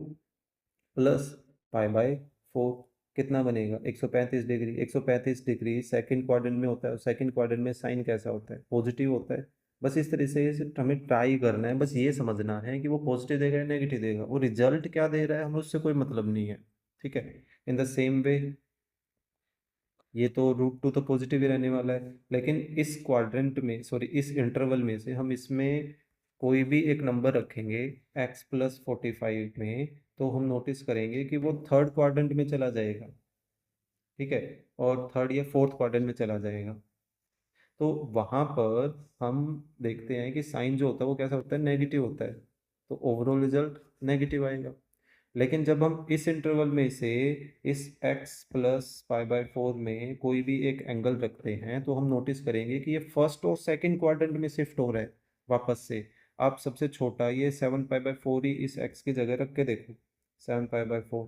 A: प्लस पाई/4 कितना बनेगा, 135 डिग्री। 135 डिग्री सेकंड क्वाड्रेंट में होता है, सेकंड क्वाड्रेंट में साइन कैसा होता है, पॉजिटिव होता है। बस इस तरह से हमें ट्राई करना है, बस ये समझना है कि वो पॉजिटिव देगा या नेगेटिव देगा, वो रिजल्ट क्या दे रहा है हमें उससे कोई मतलब नहीं है, ठीक है। इन द सेम वे ये तो √2 तो पॉजिटिव ही रहने वाला है, लेकिन इस क्वाड्रेंट में, सॉरी इस इंटरवल में से हम इसमें कोई भी एक नंबर रखेंगे x प्लस 45 में, तो हम नोटिस करेंगे कि वो थर्ड क्वाड्रेंट में चला जाएगा, ठीक है, और थर्ड या फोर्थ क्वाड्रेंट में चला जाएगा। तो वहाँ पर हम देखते हैं कि साइन जो होता है वो कैसा होता है, नेगेटिव होता है, तो ओवरऑल रिजल्ट नेगेटिव आएगा। लेकिन जब हम इस इंटरवल में से इस x प्लस पाई/4 में कोई भी एक एंगल रखते हैं, तो हम नोटिस करेंगे कि ये फर्स्ट और सेकंड क्वाड्रेंट में शिफ्ट हो रहा है वापस से। आप सबसे छोटा ये 7 पाई/4 ही इस x की जगह रख के देखो, 7 पाई/4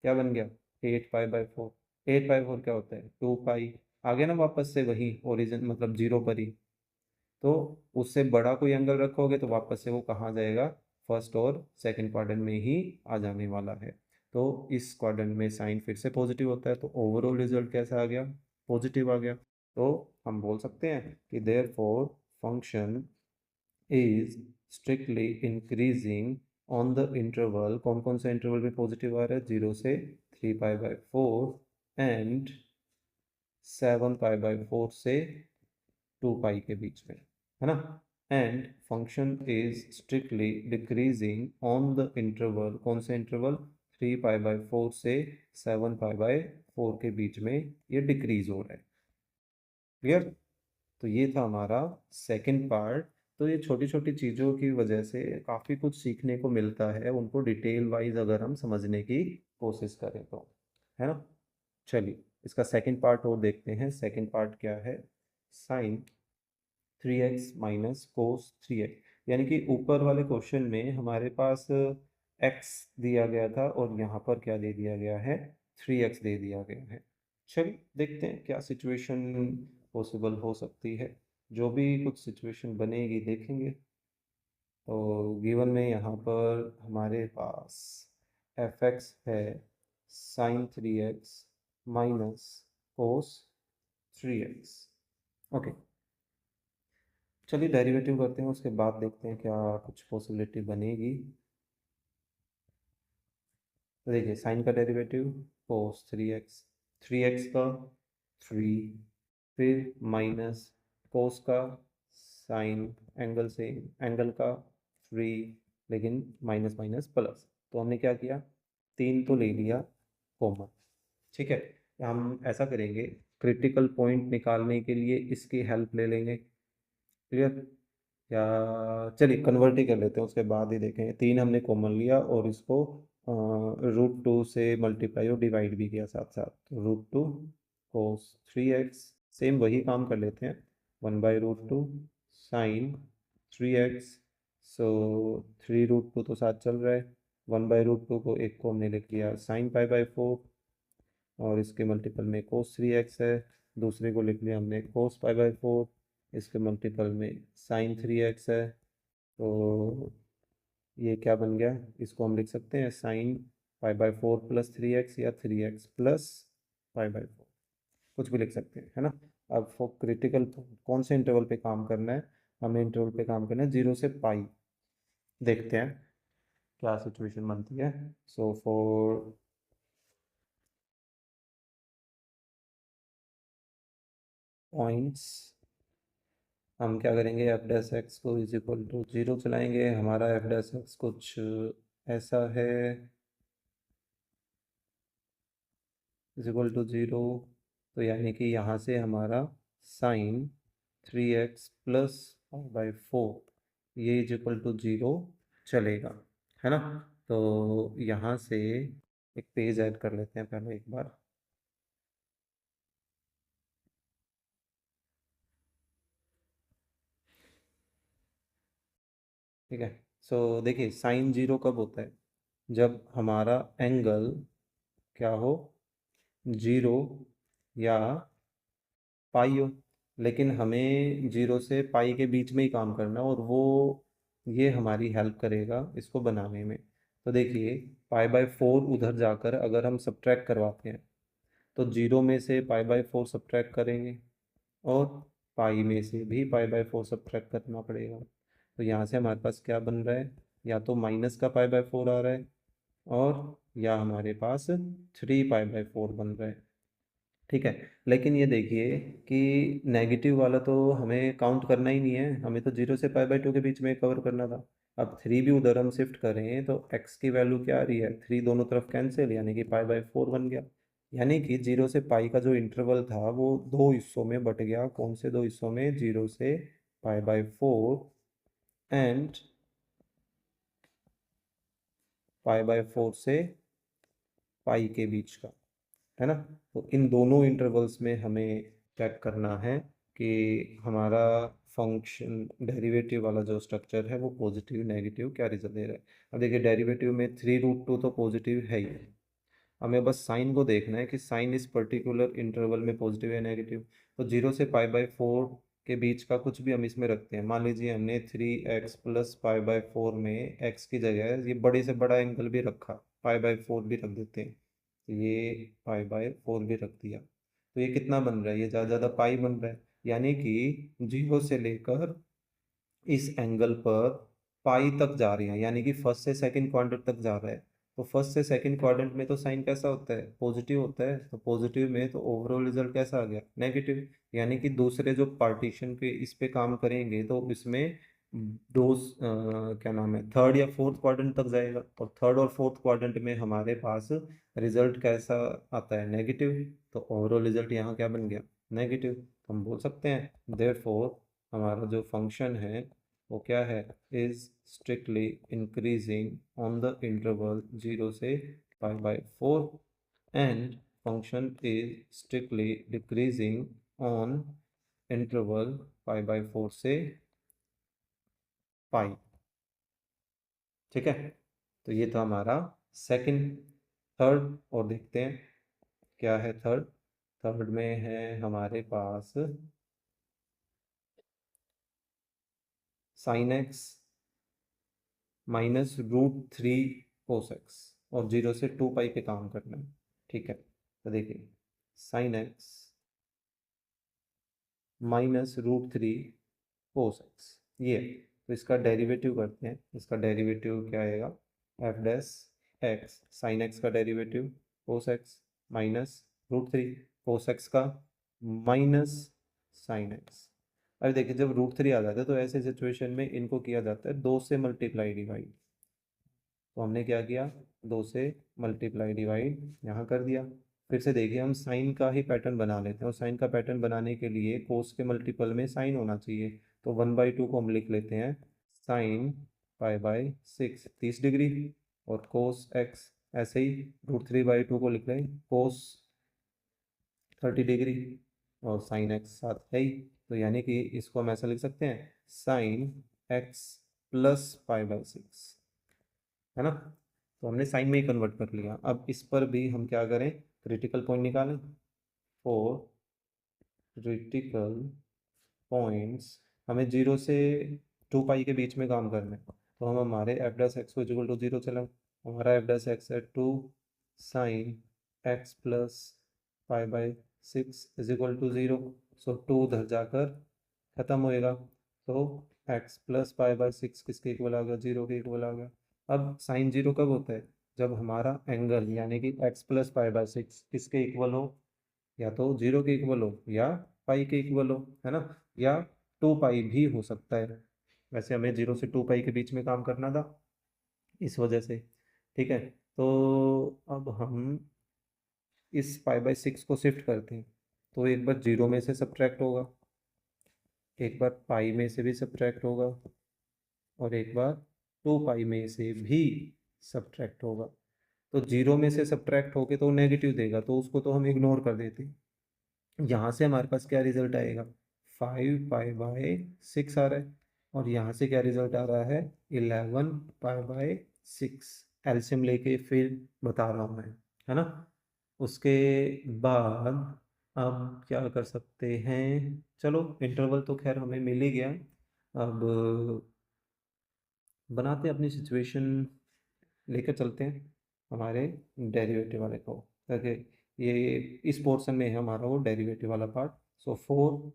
A: क्या बन गया, 8 पाई/4। 8/4 क्या होता है, 2 पाई। आ गया ना वापस से वही ओरिजिन, मतलब जीरो पर ही। तो उससे बड़ा कोई एंगल रखोगे तो वापस से वो कहाँ जाएगा, फर्स्ट और सेकंड क्वाड्रेंट में ही आ जाने वाला है। तो इस क्वाड्रेंट में साइन फिर से पॉजिटिव होता है, तो ओवरऑल रिजल्ट कैसा आ गया, पॉजिटिव आ गया। तो हम बोल सकते हैं कि therefore function is strictly increasing on the interval, कौन कौन से इंटरवल में पॉजिटिव आ रहा है, 0 से 3 पाई/4 एंड 7 पाई/4 से 2 पाई के बीच में, है ना। And function is strictly decreasing on the interval, कौन से इंटरवल, 3 पाई/4 से 7 पाई/4 के बीच में ये डिक्रीज हो रहा है। क्लियर। तो ये था हमारा सेकंड पार्ट। तो ये छोटी छोटी चीज़ों की वजह से काफ़ी कुछ सीखने को मिलता है, उनको डिटेल वाइज अगर हम समझने की कोशिश करें तो, है ना। चलिए इसका सेकंड पार्ट और देखते हैं। सेकंड पार्ट क्या है, साइन 3x - cos 3x, यानी कि ऊपर वाले क्वेश्चन में हमारे पास x दिया गया था और यहाँ पर क्या दे दिया गया है, 3x दे दिया गया है। चलिए देखते हैं क्या सिचुएशन पॉसिबल हो सकती है, जो भी कुछ सिचुएशन बनेगी देखेंगे। तो गिवन में यहाँ पर हमारे पास fx है sine 3x minus cos 3x। Okay, चलिए डेरिवेटिव करते हैं, उसके बाद देखते हैं क्या कुछ पॉसिबिलिटी बनेगी। तो देखिए साइन का डेरिवेटिव कोस 3x, 3x का 3, फिर माइनस कोस का साइन एंगल से एंगल का 3, लेकिन माइनस माइनस प्लस, तो हमने क्या किया, 3 तो ले लिया कॉमन। ठीक है, हम ऐसा करेंगे, क्रिटिकल पॉइंट निकालने के लिए इसकी हेल्प ले लेंगे। क्लियर, या चलिए कन्वर्ट ही कर लेते हैं, उसके बाद ही देखेंगे। 3 हमने कॉमन लिया और इसको √2 से मल्टीप्लाई और डिवाइड भी किया साथ साथ, तो √2 कोस 3x, सेम वही काम कर लेते हैं, 1/√2 साइन 3x, सो 3√2 तो साथ चल रहा है, 1/√2 को एक को हमने लिख लिया साइन π/4, और इसके मल्टीपल में कोस 3x है, दूसरे को लिख लिया हमने कोस π/4, इसके मल्टीपल में साइन 3x है, तो ये क्या बन गया, इसको हम लिख सकते हैं साइन π/4 प्लस 3x या 3x प्लस π/4, कुछ भी लिख सकते हैं, है ना। अब फॉर क्रिटिकल कौन से इंटरवल पे काम करना है, हमें इंटरवल पे काम करना है 0 से पाई। देखते हैं क्या सिचुएशन बनती है। सो फॉर पॉइंट्स हम क्या करेंगे, एफ डैश एक्स को इज इक्वल टू 0 चलाएंगे। हमारा एफ डैश एक्स कुछ ऐसा है, इज इक्वल टू 0, तो यानी कि यहाँ से हमारा साइन 3x प्लस 4 ये इज इक्वल टू 0 चलेगा, है ना। तो यहाँ से एक पेज ऐड कर लेते हैं पहले एक बार। ठीक है, सो देखिए साइन 0 कब होता है, जब हमारा एंगल क्या हो, 0 या पाई हो, लेकिन हमें 0 से पाई के बीच में ही काम करना है, और वो ये हमारी हेल्प करेगा इसको बनाने में। तो देखिए π/4 उधर जाकर अगर हम सब्ट्रैक्ट करवाते हैं, तो 0 में से π/4 सब्ट्रैक्ट करेंगे, और पाई में से भी π/4 सब्ट्रैक्ट करना पड़ेगा। तो यहाँ से हमारे पास क्या बन रहा है, या तो माइनस का π/4 आ रहा है, और या हमारे पास 3π/4 बन रहा है। ठीक है, लेकिन ये देखिए कि नेगेटिव वाला तो हमें काउंट करना ही नहीं है, हमें तो 0 से π/2 के बीच में कवर करना था। अब 3 भी उधर हम शिफ्ट करें तो x की वैल्यू क्या आ रही है, 3 दोनों तरफ कैंसिल, यानी कि π/4 बन गया। यानी कि 0 से पाई का जो इंटरवल था वो दो हिस्सों में बट गया। कौन से दो हिस्सों में, 0 से π/4 एंड π/4 से पाई के बीच का, है ना। तो इन दोनों इंटरवल्स में हमें चेक करना है कि हमारा फंक्शन डेरिवेटिव वाला जो स्ट्रक्चर है वो पॉजिटिव नेगेटिव क्या रिजल्ट दे रहा है। अब देखिए डेरिवेटिव में 3√2 तो पॉजिटिव है ही, हमें बस साइन को देखना है कि साइन इस पर्टिकुलर इंटरवल में पॉजिटिव है नेगेटिव। तो 0 से π/4 के बीच का कुछ भी हम इसमें रखते हैं, मान लीजिए हमने 3x प्लस π/4 में x की जगह ये बड़े से बड़ा एंगल भी रखा, π/4 भी रख देते हैं, तो ये π/4 भी रख दिया, तो ये कितना बन रहा है, ये ज़्यादा ज़्यादा पाई बन रहा है, यानी कि 0 से लेकर इस एंगल पर पाई तक जा रही है, यानी कि फर्स्ट से सेकंड क्वाड्रेंट तक जा रहा है। तो फर्स्ट से सेकंड क्वाड्रेंट में तो साइन कैसा होता है, पॉजिटिव होता है, तो पॉजिटिव में तो ओवरऑल रिजल्ट कैसा आ गया, नेगेटिव। यानी कि दूसरे जो पार्टीशन पे इस पे काम करेंगे तो इसमें दो क्या नाम है, थर्ड या फोर्थ क्वाड्रेंट तक जाएगा, और थर्ड और फोर्थ क्वाड्रेंट में हमारे पास रिजल्ट कैसा आता है, नेगेटिव। तो ओवरऑल रिजल्ट यहाँ क्या बन गया, नेगेटिव। तो हम बोल सकते हैं देयरफॉर हमारा जो फंक्शन है वो क्या है, is strictly increasing on the interval 0 से π/4, and function is strictly decreasing on interval π/4 से पाई। ठीक है, तो ये तो हमारा सेकंड। थर्ड और देखते हैं क्या है थर्ड। थर्ड में है हमारे पास साइन एक्स -√3 कोस एक्स, और 0 से 2 पाई पे काम करना है। ठीक है, तो देखिए साइन एक्स -√3 कोस एक्स ये है। तो इसका डेरिवेटिव करते हैं, इसका डेरिवेटिव क्या आएगा, f dash x sine x का derivative cos x -√3 cos x का माइनस साइन एक्स। अब देखिए जब √3 आ जाता है तो ऐसे सिचुएशन में इनको किया जाता है 2 से मल्टीप्लाई डिवाइड। तो हमने क्या किया, 2 से मल्टीप्लाई डिवाइड यहाँ कर दिया। फिर से देखिए हम साइन का ही पैटर्न बना लेते हैं, और साइन का पैटर्न बनाने के लिए कोस के मल्टीपल में साइन होना चाहिए। तो 1/2 को हम लिख लेते हैं साइन π/6 30 डिग्री, और कोस एक्स ऐसे ही √3/2 को लिख लें कोस 30 डिग्री, और साइन एक्स साथ है ही। तो यानी कि इसको हम ऐसा लिख सकते हैं साइन एक्स प्लस π/6, है ना। तो हमने साइन में ही कन्वर्ट कर लिया। अब इस पर भी हम क्या करें, क्रिटिकल पॉइंट निकालें। फोर क्रिटिकल पॉइंट्स, हमें 0 से 2π के बीच में काम करना है। तो हम हमारे f'(x) को इक्वल टू 0 चलाएं। हमारा f'(x) है 2 sine x plus π/6 is equal to 0। So 2 उधर जाकर खत्म होएगा। तो x प्लस π/6 किसके इक्वल आ गया, 0 के इक्वल आ गया। अब साइन 0 कब होता है, जब हमारा एंगल यानी कि x प्लस π/6 किसके इक्वल हो, या तो 0 के इक्वल हो या पाई के इक्वल हो, है ना, या 2π भी हो सकता है। वैसे हमें 0 से 2π के बीच में काम करना था, इस वजह से। ठीक है, तो अब हम इस π/6 को शिफ्ट करते हैं। तो एक बार 0 में से सब्ट्रैक्ट होगा, एक बार पाई में से भी सब्ट्रैक्ट होगा, और एक बार 2π में से भी सब्ट्रैक्ट होगा। तो 0 में से सब्ट्रैक्ट होके तो नेगेटिव देगा, तो उसको तो हम इग्नोर कर देते हैं। यहाँ से हमारे पास क्या रिजल्ट आएगा, 5π/6 आ रहा है, और यहाँ से क्या रिजल्ट आ रहा है, 11π/6। एलसीएम लेके फिर बता रहा हूँ मैं, है ना। उसके बाद अब क्या कर सकते हैं, चलो इंटरवल तो खैर हमें मिल ही गया। अब बनाते हैं अपनी सिचुएशन, लेकर चलते हैं हमारे डेरिवेटिव वाले को, ताकि ये इस पोर्शन में है हमारा वो डेरिवेटिव वाला पार्ट। सो 4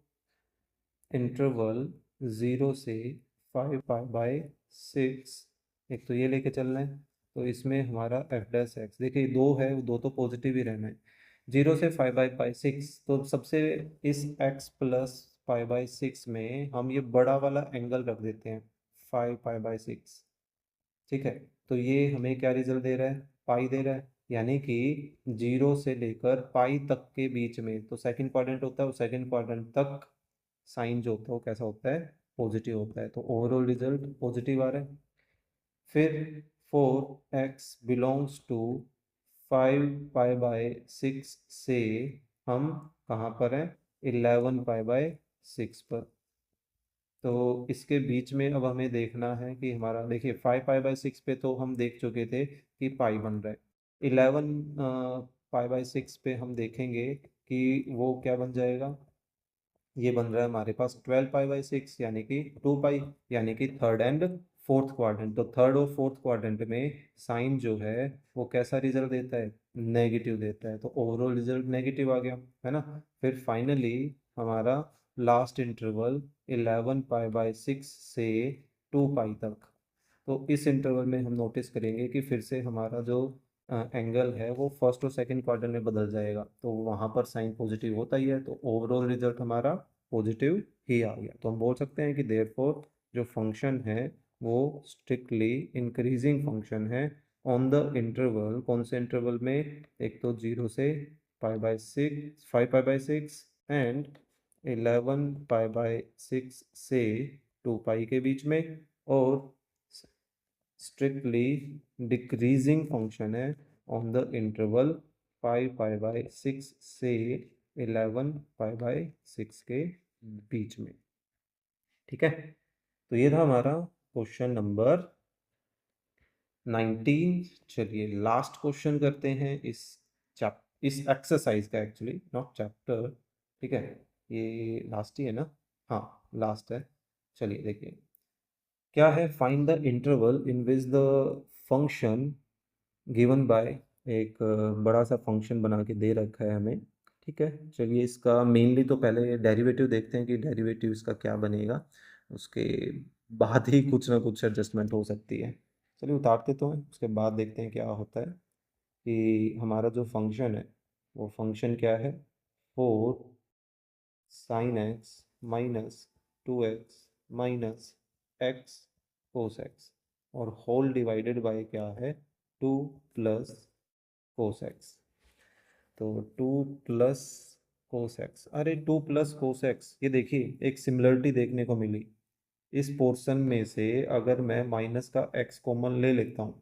A: इंटरवल 0 से 5π/6, एक तो ये लेके चलना है। तो इसमें हमारा f'(x) देखिए 2 है, 2 तो पॉजिटिव ही रहना है। 0 से 5/6, तो सबसे इस x प्लस π/6 में हम ये बड़ा वाला एंगल रख देते हैं 5π/6। ठीक है, तो ये हमें क्या रिजल्ट दे रहा है, पाई दे रहा है। यानी कि 0 से लेकर पाई तक के बीच में, तो सेकंड क्वाड्रेंट होता है, वो सेकंड क्वाड्रेंट तक साइन जो होता है वो कैसा होता है, पॉजिटिव होता है। तो ओवरऑल रिजल्ट पॉजिटिव आ रहा है। फिर 4x बिलोंग्स टू 5π/6 से हम कहाँ पर हैं, 11π/6 पर। तो इसके बीच में अब हमें देखना है कि हमारा, देखिए 5π/6 पे तो हम देख चुके थे कि पाई बन रहा है। 11π/6 पे हम देखेंगे कि वो क्या बन जाएगा, ये बन रहा है हमारे पास 12π/6 यानी कि 2π, यानी कि थर्ड एंड फोर्थ क्वाड्रेंट। तो थर्ड और फोर्थ क्वाड्रेंट में साइन जो है वो कैसा रिजल्ट देता है, नेगेटिव देता है। तो ओवरऑल रिजल्ट नेगेटिव आ गया, है ना। फिर फाइनली हमारा लास्ट इंटरवल 11π/6 से 2π तक। तो इस इंटरवल में हम नोटिस करेंगे कि फिर से हमारा जो एंगल है वो फर्स्ट और सेकंड क्वाड्रेंट में बदल जाएगा, तो वहाँ पर साइन पॉजिटिव होता ही है। तो ओवरऑल रिजल्ट हमारा पॉजिटिव ही आ गया। तो हम बोल सकते हैं कि देयरफॉर जो फंक्शन है वो स्ट्रिक्टली इंक्रीजिंग फंक्शन है ऑन द इंटरवल। कौन से इंटरवल में, एक तो 0 से π/6 5π/6 एंड 11π/6 से 2π के बीच में, और स्ट्रिक्टली डिक्रीजिंग फंक्शन है ऑन द इंटरवल 5π/6 से 11π/6 के बीच में। ठीक है, तो ये था हमारा क्वेश्चन नंबर 19। चलिए लास्ट क्वेश्चन करते हैं इस एक्सरसाइज का, एक्चुअली नॉट चैप्टर। ठीक है, ये लास्ट ही है ना, हाँ लास्ट है। चलिए देखिए क्या है, find the interval in which the function given by, एक बड़ा सा फंक्शन बना के दे रखा है हमें। ठीक है, चलिए इसका मेनली तो पहले डेरिवेटिव देखते हैं कि डेरिवेटिव इसका क्या बनेगा, उसके बाद ही कुछ ना कुछ एडजस्टमेंट हो सकती है। चलिए उतारते तो हैं, उसके बाद देखते हैं क्या होता है कि हमारा जो फंक्शन है वो फंक्शन क्या है, 4 sign x minus 2x minus x कोस एक्स, और होल डिवाइडेड बाय क्या है, 2 प्लस कोस एक्स। तो 2 प्लस कोस एक्स, अरे 2 प्लस कोस एक्स, ये देखिए एक सिमिलरिटी देखने को मिली। इस पोर्शन में से अगर मैं माइनस का एक्स कॉमन ले लेता हूँ,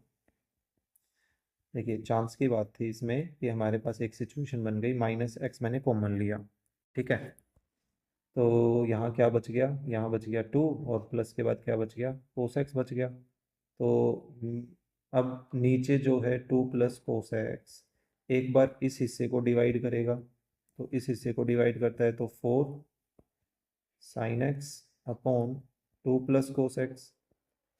A: देखिए चांस की बात थी इसमें कि हमारे पास एक सिचुएशन बन गई, माइनस एक्स मैंने कॉमन लिया, ठीक है। तो यहाँ क्या बच गया, यहाँ बच गया 2, और प्लस के बाद क्या बच गया, कोस एक्स बच गया। तो अब नीचे जो है 2 प्लस कोस एक्स एक बार इस हिस्से को डिवाइड करेगा, तो इस हिस्से को डिवाइड करता है तो 4 sine x upon 2 plus cos x,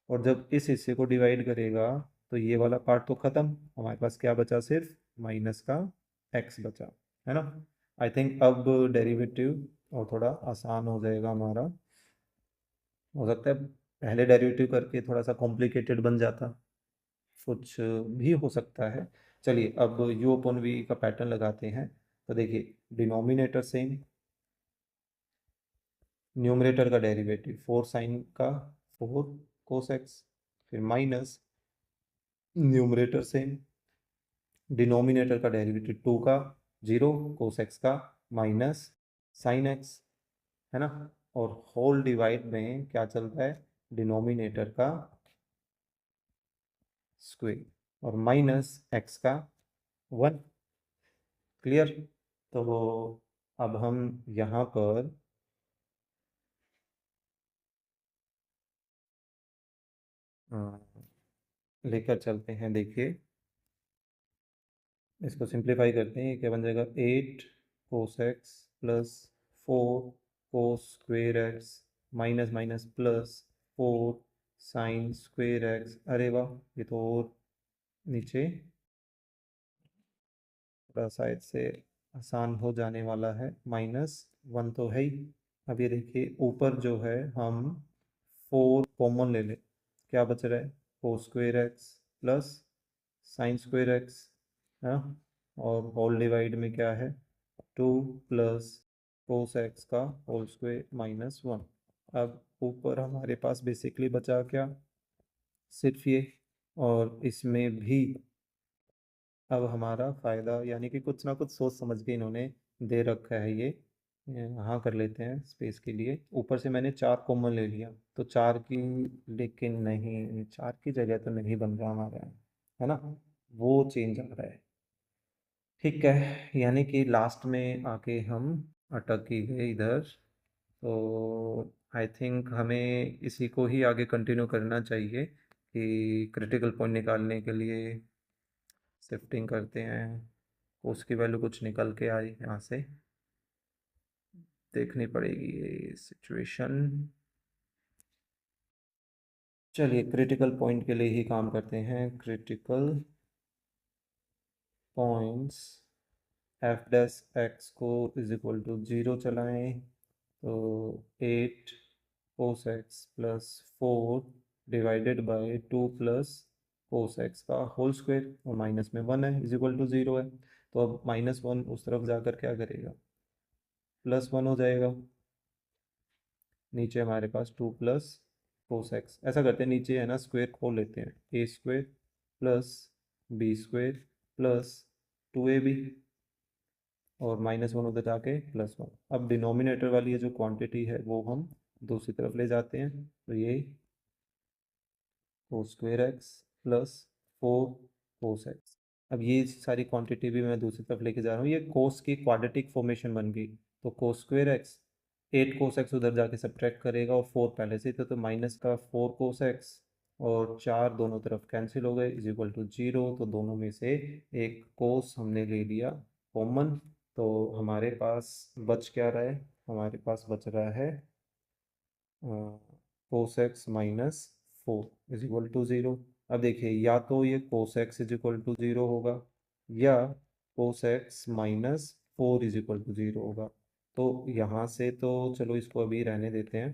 A: और जब इस हिस्से को डिवाइड करेगा तो ये वाला पार्ट तो ख़त्म, हमारे पास क्या बचा, सिर्फ माइनस का एक्स बचा, है ना। आई थिंक अब डेरिवेटिव और थोड़ा आसान हो जाएगा हमारा। हो सकता है पहले डेरिवेटिव करके थोड़ा सा कॉम्प्लिकेटेड बन जाता, कुछ भी हो सकता है। चलिए अब u अपॉन वी का पैटर्न लगाते हैं। तो देखिए डिनोमिनेटर सेम, न्यूमरेटर का डेरिवेटिव 4 साइन का 4 कोस एक्स, फिर माइनस न्यूमरेटर सेम, डिनोमिनेटर का डेरिवेटिव 2 का 0 कोस एक्स का माइनस साइन एक्स, है ना। और होल डिवाइड में क्या चलता है, डिनोमिनेटर का स्क्वायर और माइनस एक्स का 1। क्लियर। तो अब हम यहाँ पर लेकर चलते हैं, देखिए इसको सिंप्लीफाई करते हैं, क्या बन जाएगा, 8 cos x plus 4 cos square x minus minus plus 4 sine square x. अरे वाह, ये तो और नीचे थोड़ा शायद से आसान हो जाने वाला है, -1 तो है ही। अब ये देखिए ऊपर जो है हम 4 कॉमन ले लें, क्या बच रहा है, cos square x plus sine square x, है ना। और होल डिवाइड में क्या है, 2 प्लस कोस एक्स का होल स्क्वेयर -1। अब ऊपर हमारे पास बेसिकली बचा क्या, सिर्फ ये, और इसमें भी अब हमारा फ़ायदा, यानी कि कुछ ना कुछ सोच समझ के इन्होंने दे रखा है ये। यहाँ कर लेते हैं स्पेस के लिए, ऊपर से मैंने 4 कॉमन ले लिया, तो 4 की, लेकिन नहीं 4 की जगह तो नहीं बन रहा हमारे यहाँ, है ना, वो चेंज आ रहा है। ठीक है, यानी कि लास्ट में आके हम अटक ही गए इधर। तो आई थिंक हमें इसी को ही आगे कंटिन्यू करना चाहिए कि क्रिटिकल पॉइंट निकालने के लिए शिफ्टिंग करते हैं, उसकी वैल्यू कुछ निकल के आई यहाँ से, देखनी पड़ेगी ये सिचुएशन। चलिए क्रिटिकल पॉइंट के लिए ही काम करते हैं, critical points F dash x को इज इक्वल टू 0 चलाएं, तो 8 cos x plus 4 divided by 2 plus cos x का होल स्क्वायर, और माइनस में 1 है, इज इक्वल टू 0 है। तो अब -1 उस तरफ जाकर क्या करेगा, +1 हो जाएगा। नीचे हमारे पास 2 प्लस कोस एक्स, ऐसा करते हैं नीचे है ना स्क्वायर खोल लेते हैं, a square plus b square plus 2ab, और -1 उधर जाके +1। अब डिनोमिनेटर वाली ये जो क्वांटिटी है वो हम दूसरी तरफ ले जाते हैं, तो ये cos square x plus 4 cos x. अब ये सारी क्वांटिटी भी मैं दूसरी तरफ लेके जा रहा हूँ, ये कोस की क्वाड्रेटिक फॉर्मेशन बन गई। तो cos square x, 8 cos x उधर जाके सब्ट्रैक्ट करेगा, और 4 पहले से ही तो माइनस का 4 कोस एक्स, और 4 दोनों तरफ कैंसिल हो गए, इज इक्वल टू 0। तो दोनों में से एक कोस हमने ले लिया कॉमन, तो हमारे पास बच क्या रहा है, हमारे पास बच रहा है cos x -4 is equal to 0। अब देखिए या तो ये cos x is equal to 0 होगा, या cos x -4 is equal to 0 होगा। तो यहाँ से तो चलो इसको अभी रहने देते हैं।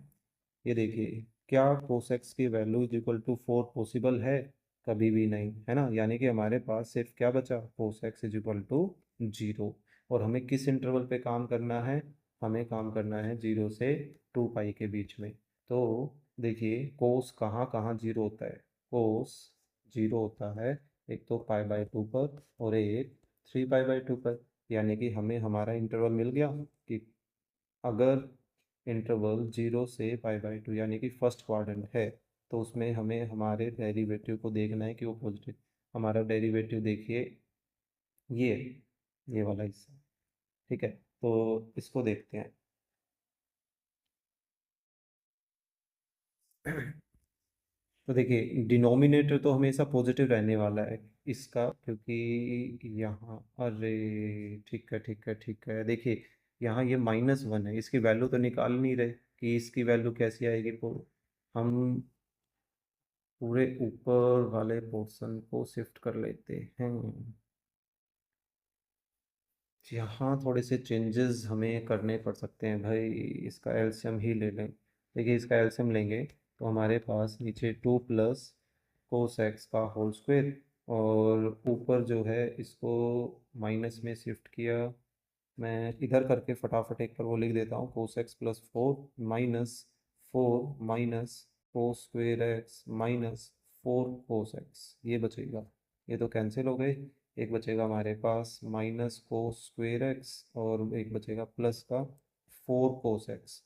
A: ये देखिए क्या कोस एक्स की value is equal to 4 possible है, कभी भी नहीं, है ना। यानी कि हमारे पास सिर्फ क्या बचा, cos x is equal to 0। और हमें किस इंटरवल पे काम करना है, हमें काम करना है 0 से 2 पाई के बीच में। तो देखिए कोस कहाँ कहाँ 0 होता है। कोस 0 होता है एक तो π/2 पर और एक 3π/2 पर। यानी कि हमें हमारा इंटरवल मिल गया कि अगर इंटरवल 0 से π/2 यानी कि फर्स्ट क्वाड्रेंट है तो उसमें हमें हमारे डेरिवेटिव को देखना है कि वो पॉजिटिव। हमारा डेरिवेटिव देखिए ये ये वाला हिस्सा, ठीक है। तो इसको देखते हैं। तो देखिए डिनोमिनेटर तो हमेशा पॉजिटिव रहने वाला है इसका, क्योंकि यहाँ अरे ठीक है ठीक है ठीक है, देखिए यहाँ ये -1 है, इसकी वैल्यू तो निकाल नहीं रहे कि इसकी वैल्यू कैसी आएगी। हम पूरे ऊपर वाले पोर्शन को शिफ्ट कर लेते हैं। यहाँ थोड़े से चेंजेस हमें करने पड़ सकते हैं भाई। इसका एलसीएम ही ले लें। देखिए इसका एलसीएम लेंगे तो हमारे पास नीचे 2 प्लस कोस एक्स का होल स्क्वायर, और ऊपर जो है इसको माइनस में शिफ्ट किया। मैं इधर करके फटाफट एक पर वो लिख देता हूँ, cos x plus 4 minus 4 minus cos square x minus 4 cos x, ये बचेगा। ये तो कैंसिल हो गए। एक बचेगा हमारे पास माइनस कोस स्क्वेयर एक्स और एक बचेगा प्लस का 4 कोस एक्स।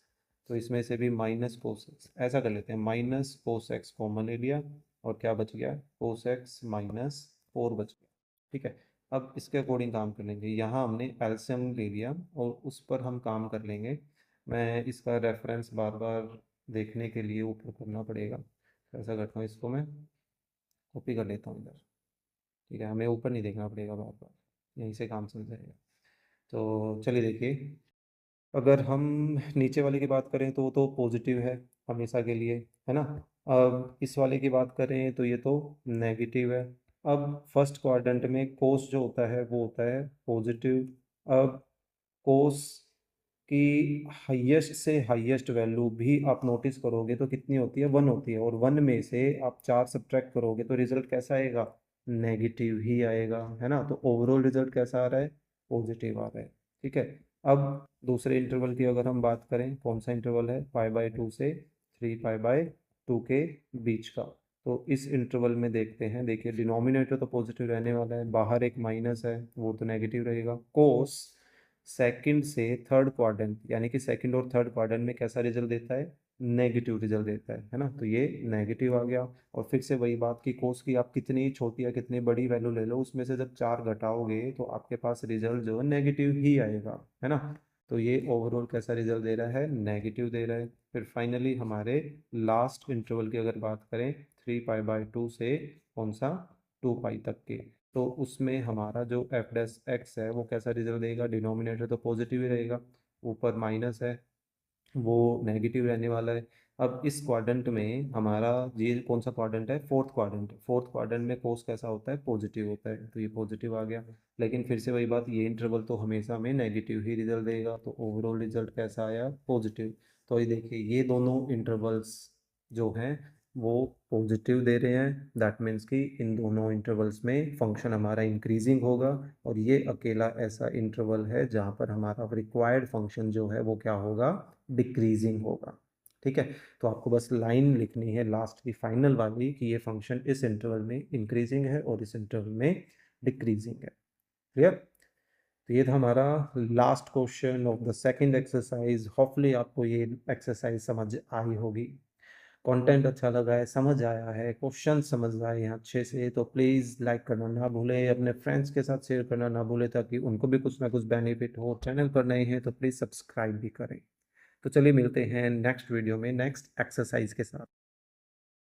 A: तो इसमें से भी माइनस कोस एक्स, ऐसा कर लेते हैं, माइनस कोस एक्स कॉमन ले लिया और क्या बच गया, कोस एक्स माइनस 4 बच गया। ठीक है। अब इसके अकॉर्डिंग काम कर लेंगे। यहाँ हमने एलसीएम ले लिया और उस पर हम काम कर लेंगे। मैं इसका रेफरेंस बार बार देखने के लिए ऊपर करना पड़ेगा। ऐसा करता हूँ, इसको मैं कॉपी कर लेता हूँ इधर। ठीक है, हमें ऊपर नहीं देखना पड़ेगा बार बार, यहीं से काम चल जाएगा। तो चलिए देखिए, अगर हम नीचे वाले की बात करें तो वो तो पॉजिटिव है हमेशा के लिए, है ना। अब इस वाले की बात करें तो ये तो नेगेटिव है। अब फर्स्ट क्वाड्रेंट में कोस जो होता है वो होता है पॉजिटिव। अब कोस की हाईएस्ट से हाईएस्ट वैल्यू भी आप नोटिस करोगे तो कितनी होती है, 1 होती है, और 1 में से आप 4 सब्ट्रैक्ट करोगे तो रिजल्ट कैसा आएगा, नेगेटिव ही आएगा, है ना। तो ओवरऑल रिजल्ट कैसा आ रहा है, पॉजिटिव आ रहा है। ठीक है। अब दूसरे इंटरवल की अगर हम बात करें, कौन सा इंटरवल है, π/2 से 3π/2 के बीच का। तो इस इंटरवल में देखते हैं, देखिए डिनोमिनेटर तो पॉजिटिव रहने वाला है, बाहर एक माइनस है वो तो नेगेटिव रहेगा। कोस सेकंड से थर्ड क्वाड्रेंट यानी कि सेकंड और थर्ड क्वाड्रेंट में कैसा रिजल्ट देता है, नेगेटिव रिजल्ट देता है ना। तो ये नेगेटिव आ गया। और फिर से वही बात कि कोस की आप कितनी छोटी या कितनी बड़ी वैल्यू ले लो, उसमें से जब 4 घटाओगे तो आपके पास रिजल्ट जो है नेगेटिव ही आएगा, है ना। तो ये ओवरऑल कैसा रिजल्ट दे रहा है, नेगेटिव दे रहा है। फिर फाइनली हमारे लास्ट इंटरवल की अगर बात करें, 3π/2 से कौन सा, 2 पाई तक के, तो उसमें हमारा जो एफ डैश एक्स है वो कैसा रिजल्ट देगा, डिनोमिनेटर तो पॉजिटिव ही रहेगा, ऊपर माइनस है वो नेगेटिव रहने वाला है। अब इस क्वाड्रेंट में हमारा ये कौन सा क्वाड्रेंट है, फोर्थ क्वाड्रेंट। फोर्थ क्वाड्रेंट में कोस कैसा होता है, पॉजिटिव होता है, तो ये पॉजिटिव आ गया। लेकिन फिर से वही बात, ये इंटरवल तो हमेशा हमें नेगेटिव ही रिजल्ट देगा, तो ओवरऑल रिजल्ट कैसा आया, पॉजिटिव। तो ये देखिए ये दोनों इंटरवल्स जो हैं वो पॉजिटिव दे रहे हैं। दैट मीन्स कि इन दोनों इंटरवल्स में फंक्शन हमारा इंक्रीजिंग होगा, और ये अकेला ऐसा इंटरवल है जहाँ पर हमारा रिक्वायर्ड फंक्शन जो है वो क्या होगा, डिक्रीजिंग होगा। ठीक है। तो आपको बस लाइन लिखनी है लास्ट की फाइनल वाली कि ये फंक्शन इस इंटरवल में इंक्रीजिंग है और इस इंटरवल में डिक्रीजिंग है। क्लियर। तो ये था हमारा last question of the second exercise. Hopefully आपको ये एक्सरसाइज समझ आई होगी, कंटेंट अच्छा लगा है, समझ आया है, क्वेश्चन समझ आए हैं अच्छे से, तो प्लीज़ लाइक करना ना भूलें, अपने फ्रेंड्स के साथ शेयर करना ना भूलें ताकि उनको भी कुछ ना कुछ बेनिफिट हो। चैनल पर नए हैं तो प्लीज़ सब्सक्राइब भी करें। तो चलिए मिलते हैं नेक्स्ट वीडियो में नेक्स्ट एक्सरसाइज के साथ।